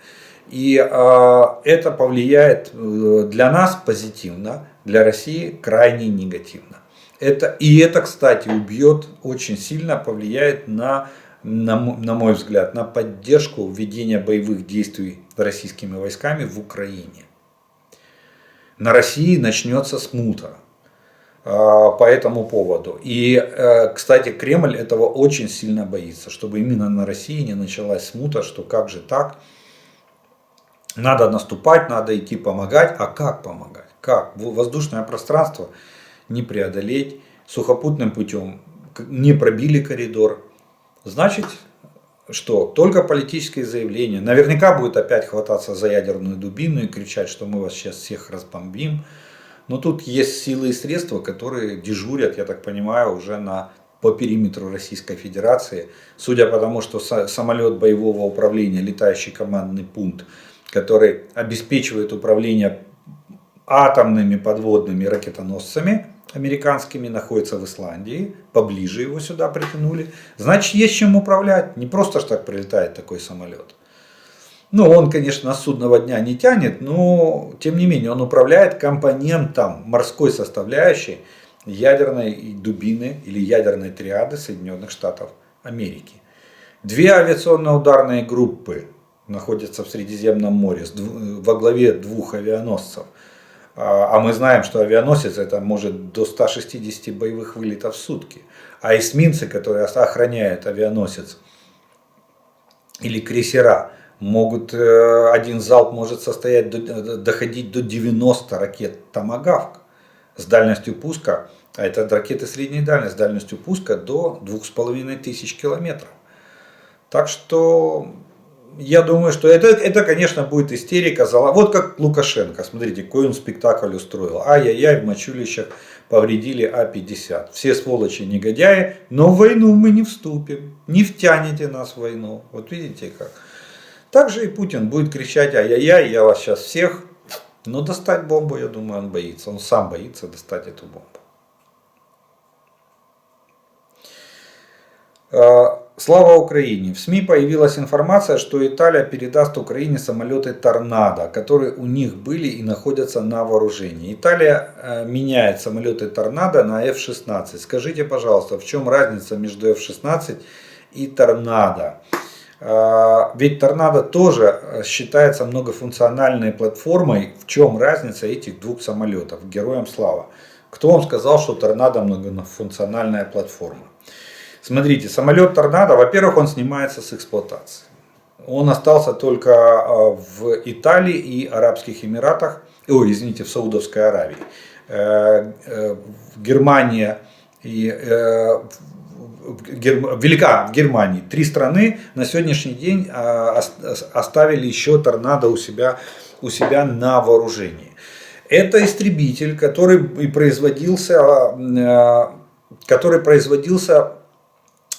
И это повлияет для нас позитивно, для России крайне негативно. Это, кстати, убьет, очень сильно повлияет на мой взгляд, на поддержку введения боевых действий российскими войсками в Украине. На России начнется смута по этому поводу. И, кстати, Кремль этого очень сильно боится, чтобы именно на России не началась смута, что как же так, надо наступать, надо идти помогать. А как помогать? Как? Воздушное пространство не преодолеть, сухопутным путем не пробили коридор. Значит, что? Только политические заявления. Наверняка будет опять хвататься за ядерную дубину и кричать, что мы вас сейчас всех разбомбим. Но тут есть силы и средства, которые дежурят, я так понимаю, уже по периметру Российской Федерации. Судя по тому, что самолет боевого управления, летающий командный пункт, который обеспечивает управление атомными подводными ракетоносцами американскими, находится в Исландии, поближе его сюда притянули. Значит, есть чем управлять, не просто ж так прилетает такой самолет. Ну, он, конечно, судного дня не тянет, но, тем не менее, он управляет компонентом морской составляющей ядерной дубины или ядерной триады Соединенных Штатов Америки. 2 авиационно-ударные группы находятся в Средиземном море во главе 2 авианосцев. А мы знаем, что авианосец это может до 160 боевых вылетов в сутки. А эсминцы, которые охраняют авианосец, или крейсера, один залп может доходить до 90 ракет «Томагавк» с дальностью пуска, а это ракеты средней дальности, с дальностью пуска до 2500 километров. Так что я думаю, что это, конечно, будет истерика. Вот как Лукашенко. Смотрите, какой он спектакль устроил. Ай-яй-яй, в мочулищах повредили А-50. Все сволочи негодяи, но в войну мы не вступим. Не втянете нас в войну. Вот видите как. Также и Путин будет кричать: ай-яй-яй, я вас сейчас всех. Но достать бомбу, я думаю, он боится. Он сам боится достать эту бомбу. Слава Украине! В СМИ появилась информация, что Италия передаст Украине самолеты «Торнадо», которые у них были и находятся на вооружении. Италия меняет самолеты «Торнадо» на F-16. Скажите, пожалуйста, в чем разница между F-16 и «Торнадо»? Ведь «Торнадо» тоже считается многофункциональной платформой. В чем разница этих 2 самолетов? Героям слава! Кто вам сказал, что «Торнадо» многофункциональная платформа? Смотрите, самолет «Торнадо», во-первых, он снимается с эксплуатации. Он остался только в Италии и Арабских Эмиратах, в Саудовской Аравии. Германия и в Германии 3 страны на сегодняшний день оставили еще «Торнадо» у себя на вооружении. Это истребитель, который производился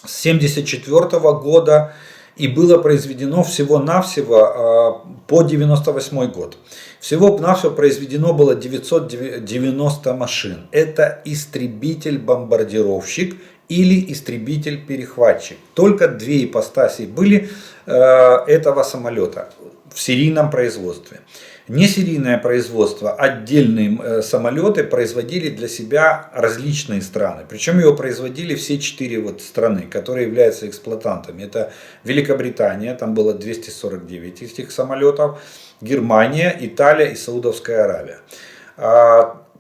с 1974 года и было произведено всего-навсего по 1998 год. Всего-навсего произведено было 990 машин. Это истребитель-бомбардировщик или истребитель-перехватчик. Только 2 ипостаси были этого самолета в серийном производстве. Несерийное производство, отдельные самолеты производили для себя различные страны. Причем его производили все 4 страны, которые являются эксплуатантами. Это Великобритания, там было 249 этих самолетов, Германия, Италия и Саудовская Аравия.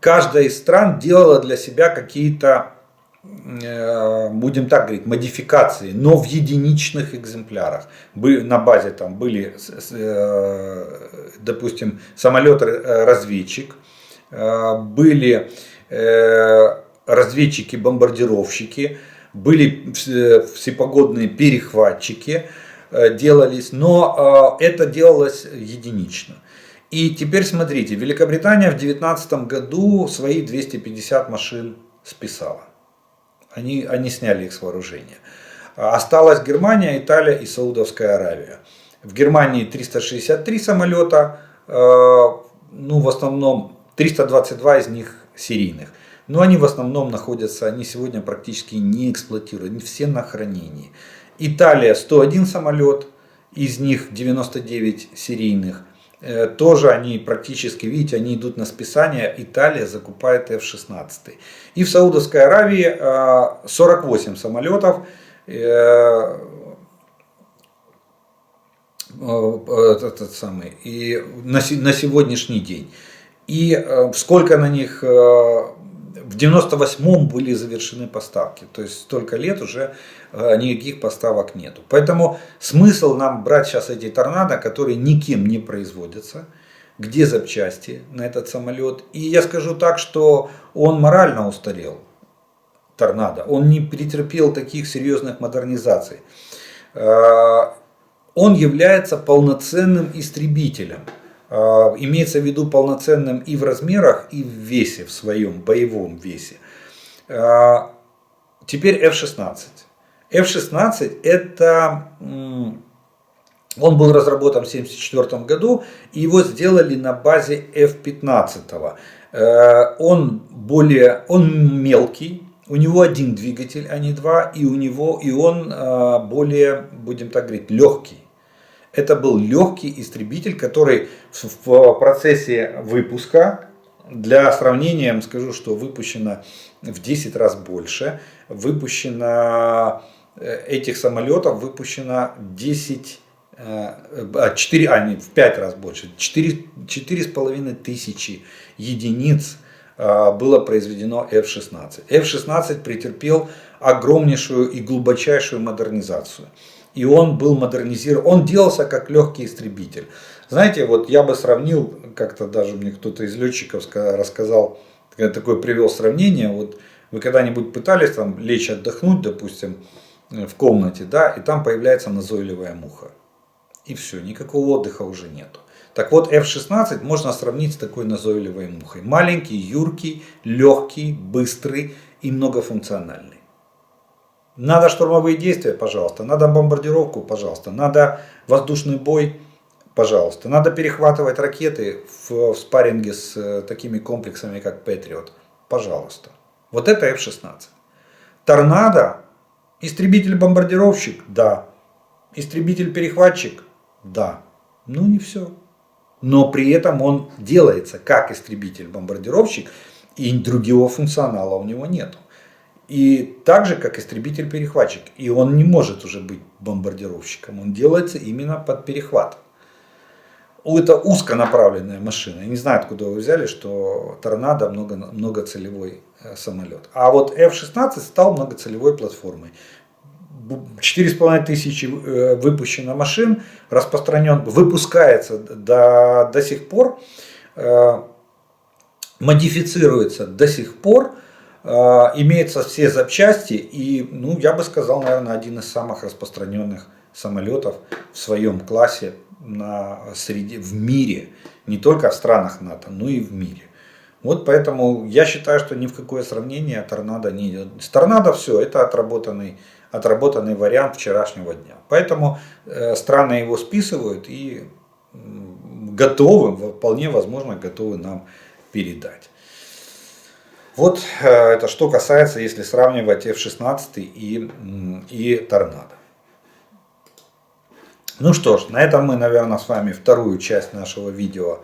Каждая из стран делала для себя какие-то будем так говорить, модификации, но в единичных экземплярах. На базе там были, допустим, самолет-разведчик, были разведчики-бомбардировщики, были всепогодные перехватчики, делались, но это делалось единично. И теперь смотрите, Великобритания в 2019 году свои 250 машин списала. Они сняли их с вооружения. Осталась Германия, Италия и Саудовская Аравия. В Германии 363 самолета, ну в основном 322 из них серийных. Но они в основном находятся, они сегодня практически не эксплуатируют, они все на хранении. Италия 101 самолет, из них 99 серийных. Тоже они практически, видите, они идут на списание. Италия закупает F-16. И в Саудовской Аравии 48 самолетов. Этот самый, и на сегодняшний день. И сколько на них... В 98-м были завершены поставки. То есть столько лет уже никаких поставок нету. Поэтому смысл нам брать сейчас эти торнадо, которые никем не производятся. Где запчасти на этот самолет? И я скажу так, что он морально устарел. Торнадо. Он не претерпел таких серьезных модернизаций. Он является полноценным истребителем. Имеется в виду полноценным и в размерах, и в весе, в своем боевом весе. Теперь F-16. F-16 это... Он был разработан в 1974 году, и его сделали на базе F-15. Он мелкий, у него один двигатель, а не два, и он более, будем так говорить, легкий. Это был легкий истребитель, который в процессе выпуска, для сравнения, я вам скажу, что выпущено в 10 раз больше. Выпущено этих самолетов, выпущено в 5 раз больше. 4,5 тысячи единиц было произведено F-16. F-16 претерпел огромнейшую и глубочайшую модернизацию. И он был модернизирован, он делался как легкий истребитель. Знаете, вот я бы сравнил, как-то даже мне кто-то из летчиков рассказал, такое привел сравнение. Вот вы когда-нибудь пытались там лечь отдохнуть, допустим, в комнате, да, и там появляется назойливая муха. И все, никакого отдыха уже нету. Так вот, F-16 можно сравнить с такой назойливой мухой. Маленький, юркий, легкий, быстрый и многофункциональный. Надо штурмовые действия, пожалуйста. Надо бомбардировку, пожалуйста. Надо воздушный бой, пожалуйста. Надо перехватывать ракеты в спарринге с такими комплексами, как Patriot. Пожалуйста. Вот это F-16. Торнадо. Истребитель-бомбардировщик? Да. Истребитель-перехватчик? Да. Ну и все. Но при этом он делается как истребитель-бомбардировщик, и другого функционала у него нету. И так же, как истребитель-перехватчик. И он не может уже быть бомбардировщиком. Он делается именно под перехват. Это узконаправленная машина. Я не знаю, откуда вы взяли, что Торнадо многоцелевой самолет. А вот F-16 стал многоцелевой платформой. 4,5 тысячи выпущено машин, выпускается до сих пор, модифицируется до сих пор. Имеются все запчасти и, ну, я бы сказал, наверное, один из самых распространенных самолетов в своем классе в мире. Не только в странах НАТО, но и в мире. Вот поэтому я считаю, что ни в какое сравнение Торнадо не идет. С Торнадо все, это отработанный вариант вчерашнего дня. Поэтому страны его списывают и вполне возможно, готовы нам передать. Вот это что касается, если сравнивать F-16 и Торнадо. Ну что ж, на этом мы, наверное, с вами вторую часть нашего видео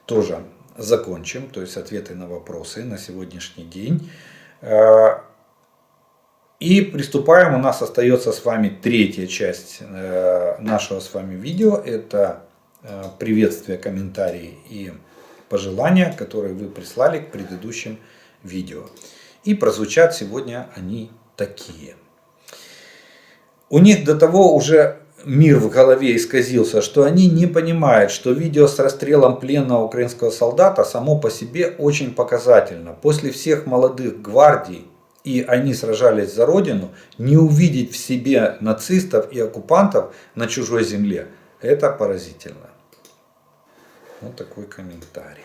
тоже закончим. То есть ответы на вопросы на сегодняшний день. И приступаем. У нас остается с вами третья часть нашего с вами видео. Это приветствия, комментарии и пожелания, которые вы прислали к предыдущим видео. И прозвучат сегодня они такие. У них до того уже мир в голове исказился, что они не понимают, что видео с расстрелом пленного украинского солдата само по себе очень показательно. После всех молодых гвардий, и они сражались за родину, не увидеть в себе нацистов и оккупантов на чужой земле, это поразительно. Вот такой комментарий.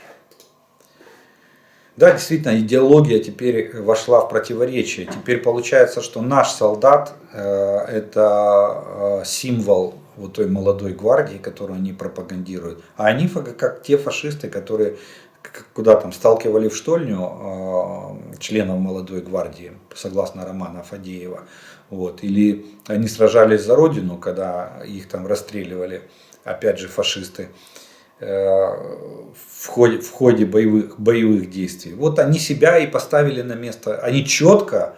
Да, действительно, идеология теперь вошла в противоречие. Теперь получается, что наш солдат это символ вот той молодой гвардии, которую они пропагандируют. А они как те фашисты, которые куда там сталкивали в штольню членов молодой гвардии, согласно роману Фадеева. Вот. Или они сражались за родину, когда их там расстреливали, опять же, фашисты. В ходе боевых действий. Вот они себя и поставили на место. Они четко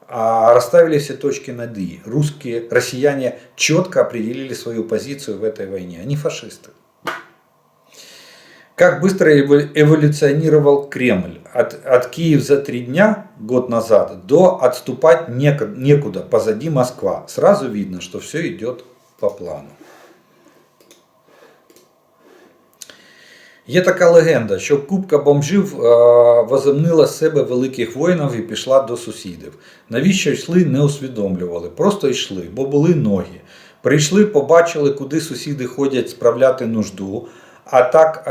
расставили все точки над «и». Россияне четко определили свою позицию в этой войне. Они фашисты. Как быстро эволюционировал Кремль. От Киев за 3 дня, год назад, до отступать некуда, позади Москва. Сразу видно, что все идет по плану. Є така легенда, що купка бомжів возомнила з себе великих воїнів і пішла до сусідів. Навіщо йшли, не усвідомлювали, просто йшли, бо були ноги. Прийшли, побачили, куди сусіди ходять справляти нужду, а так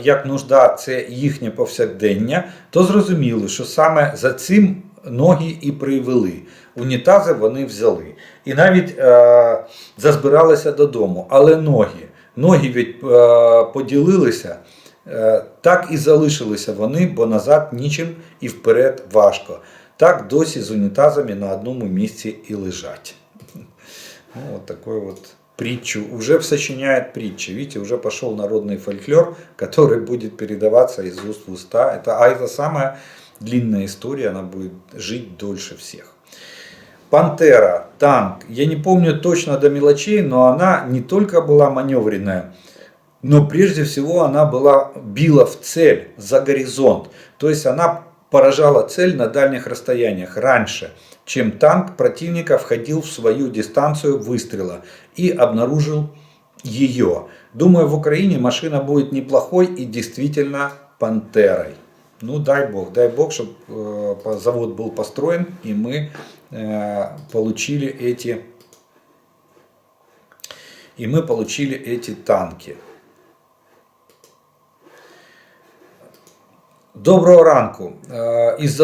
як нужда це їхнє повсякдення, то зрозуміли, що саме за цим ноги і привели. Унітази вони взяли. І навіть зазбиралися додому, але ноги. Ноги від поділилися, так і залишилися вони, бо назад нічим і вперед важко. Так досі з унітазами на одному місці і лежать. Ну, вот такой вот притчу. Уже сочиняет притчи. Видите, уже пошел народный фольклор, который будет передаваться из уст в уста. Это самая длинная история, она будет жить дольше всех. Пантера, танк. Я не помню точно до мелочей, но она не только была маневренная, но прежде всего она била в цель, за горизонт. То есть она поражала цель на дальних расстояниях раньше, чем танк противника входил в свою дистанцию выстрела и обнаружил ее. Думаю, в Украине машина будет неплохой и действительно пантерой. Ну дай бог, чтобы завод был построен и мы получили эти танки. Доброго ранку. Із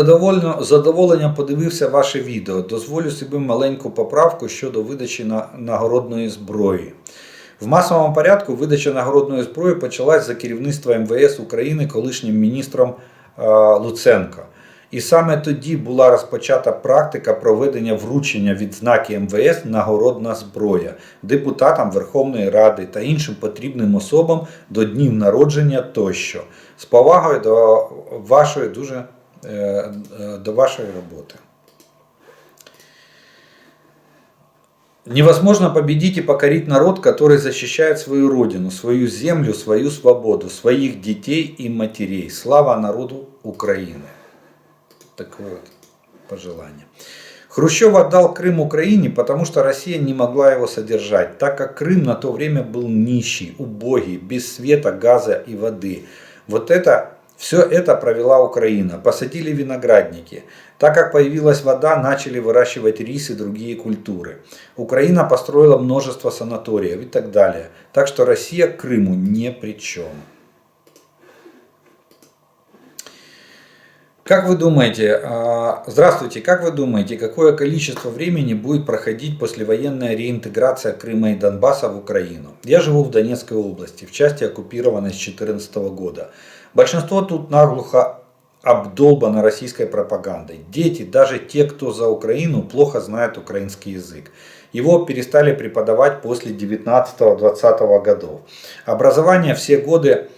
задоволенням подивився ваше відео. Дозволю собі маленьку поправку щодо видачі нагородної зброї. В масовому порядку видача нагородної зброї почалась за керівництва МВС України колишнім міністром Луценко. І саме тоді була розпочата практика проведення вручення відзнаки МВС «Нагородна зброя» депутатам Верховної Ради та іншим потрібним особам до днів народження тощо. З повагою до вашої роботи. Невозможно победить и покорить народ, который защищает свою родину, свою землю, свою свободу, своих детей и матерей. Слава народу Украины. Такое вот пожелание. Хрущев отдал Крым Украине, потому что Россия не могла его содержать, так как Крым на то время был нищий, убогий, без света, газа и воды. Все это провела Украина. Посадили виноградники. Так как появилась вода, начали выращивать рис и другие культуры. Украина построила множество санаториев и так далее. Так что Россия к Крыму ни при чем. Как вы думаете, здравствуйте, как вы думаете, какое количество времени будет проходить послевоенная реинтеграция Крыма и Донбасса в Украину? Я живу в Донецкой области, в части оккупированной с 2014 года. Большинство тут наглухо обдолбано российской пропагандой. Дети, даже те, кто за Украину, плохо знают украинский язык. Его перестали преподавать после 19-20 годов. Образование все годы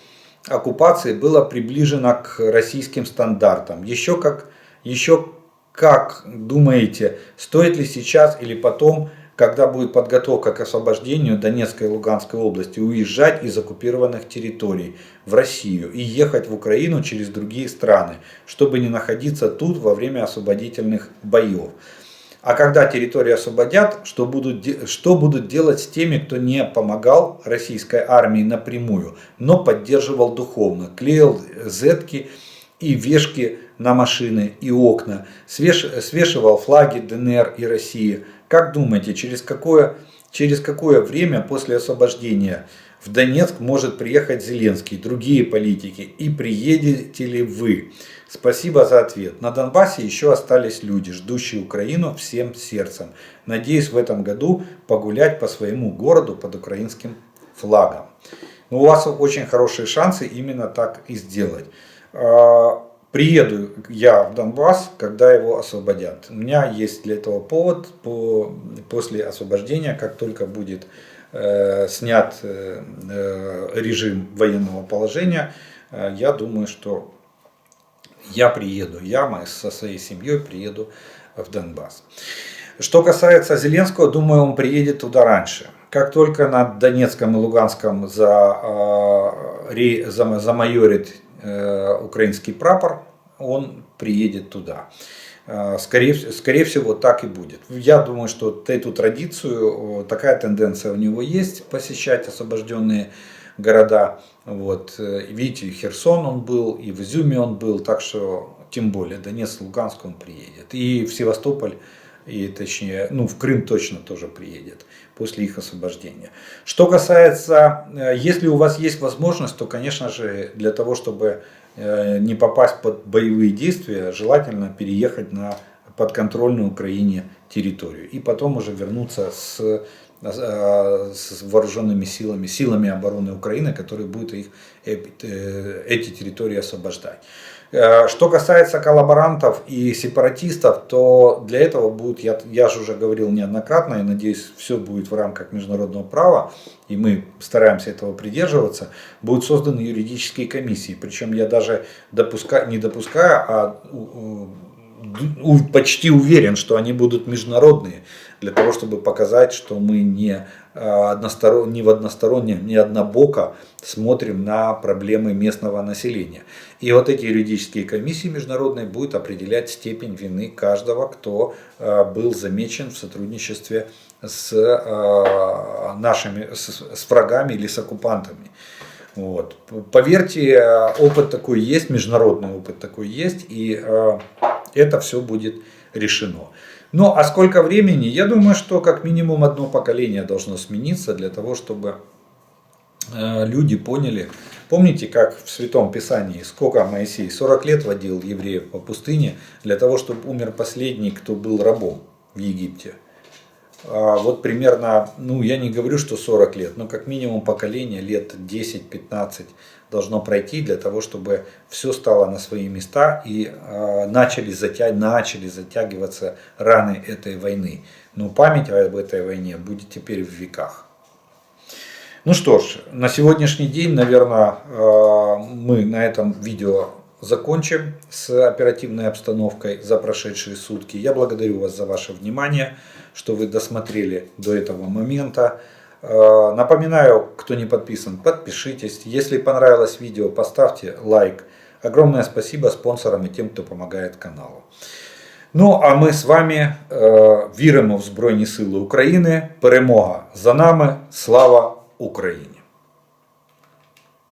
оккупации было приближено к российским стандартам. Еще как думаете, стоит ли сейчас или потом когда будет подготовка к освобождению Донецкой и Луганской области, уезжать из оккупированных территорий в Россию и ехать в Украину через другие страны, чтобы не находиться тут во время освободительных боев. А когда территорию освободят, что будут делать с теми, кто не помогал российской армии напрямую, но поддерживал духовно, клеил зетки и вешки на машины и окна, свешивал флаги ДНР и России. Как думаете, через какое время после освобождения в Донецк может приехать Зеленский, другие политики, и приедете ли вы? Спасибо за ответ. На Донбассе еще остались люди, ждущие Украину всем сердцем. Надеюсь в этом году погулять по своему городу под украинским флагом. Но у вас очень хорошие шансы именно так и сделать. Приеду я в Донбасс, когда его освободят. У меня есть для этого повод. После освобождения, как только будет снят режим военного положения, я думаю, что я приеду, со своей семьей приеду в Донбасс. Что касается Зеленского, думаю, он приедет туда раньше. Как только над Донецком и Луганском замайорит украинский прапор, он приедет туда. Скорее всего, так и будет. Я думаю, что эту традицию, такая тенденция у него есть, посещать освобожденные города. Вот. Видите, Херсон он был, и в Изюме он был, так что тем более Донецк, Луганск он приедет. И в Севастополь, и точнее, в Крым точно тоже приедет после их освобождения. Что касается, если у вас есть возможность, то, конечно же, для того, чтобы не попасть под боевые действия, желательно переехать на подконтрольную Украине территорию. И потом уже вернуться с вооруженными силами обороны Украины, которые будут эти территории освобождать. Что касается коллаборантов и сепаратистов, то для этого будет, я же уже говорил неоднократно, и надеюсь, все будет в рамках международного права, и мы стараемся этого придерживаться, будут созданы юридические комиссии. Причем я даже не допускаю, а почти уверен, что они будут международные, для того, чтобы показать, что мы не односторонне, не однобоко смотрим на проблемы местного населения. И вот эти юридические комиссии международные будут определять степень вины каждого, кто был замечен в сотрудничестве с врагами или с оккупантами. Вот. Поверьте, опыт такой есть, международный опыт такой есть, и это все будет решено. Ну, а сколько времени? Я думаю, что как минимум одно поколение должно смениться для того, чтобы люди поняли. Помните, как в Святом Писании, сколько Моисей 40 лет водил евреев по пустыне для того, чтобы умер последний, кто был рабом в Египте. Вот примерно, я не говорю, что 40 лет, но как минимум поколение лет 10-15 должно пройти для того, чтобы все стало на свои места и начали затягиваться раны этой войны. Но память об этой войне будет теперь в веках. Ну что ж, на сегодняшний день, наверное, мы на этом видео закончим с оперативной обстановкой за прошедшие сутки. Я благодарю вас за ваше внимание, что вы досмотрели до этого момента. Напоминаю, кто не подписан, подпишитесь. Если понравилось видео, поставьте лайк. Огромное спасибо спонсорам и тем, кто помогает каналу. Ну, а ми з вами віримо в Збройні Сили України. Перемога за нами. Слава Україні!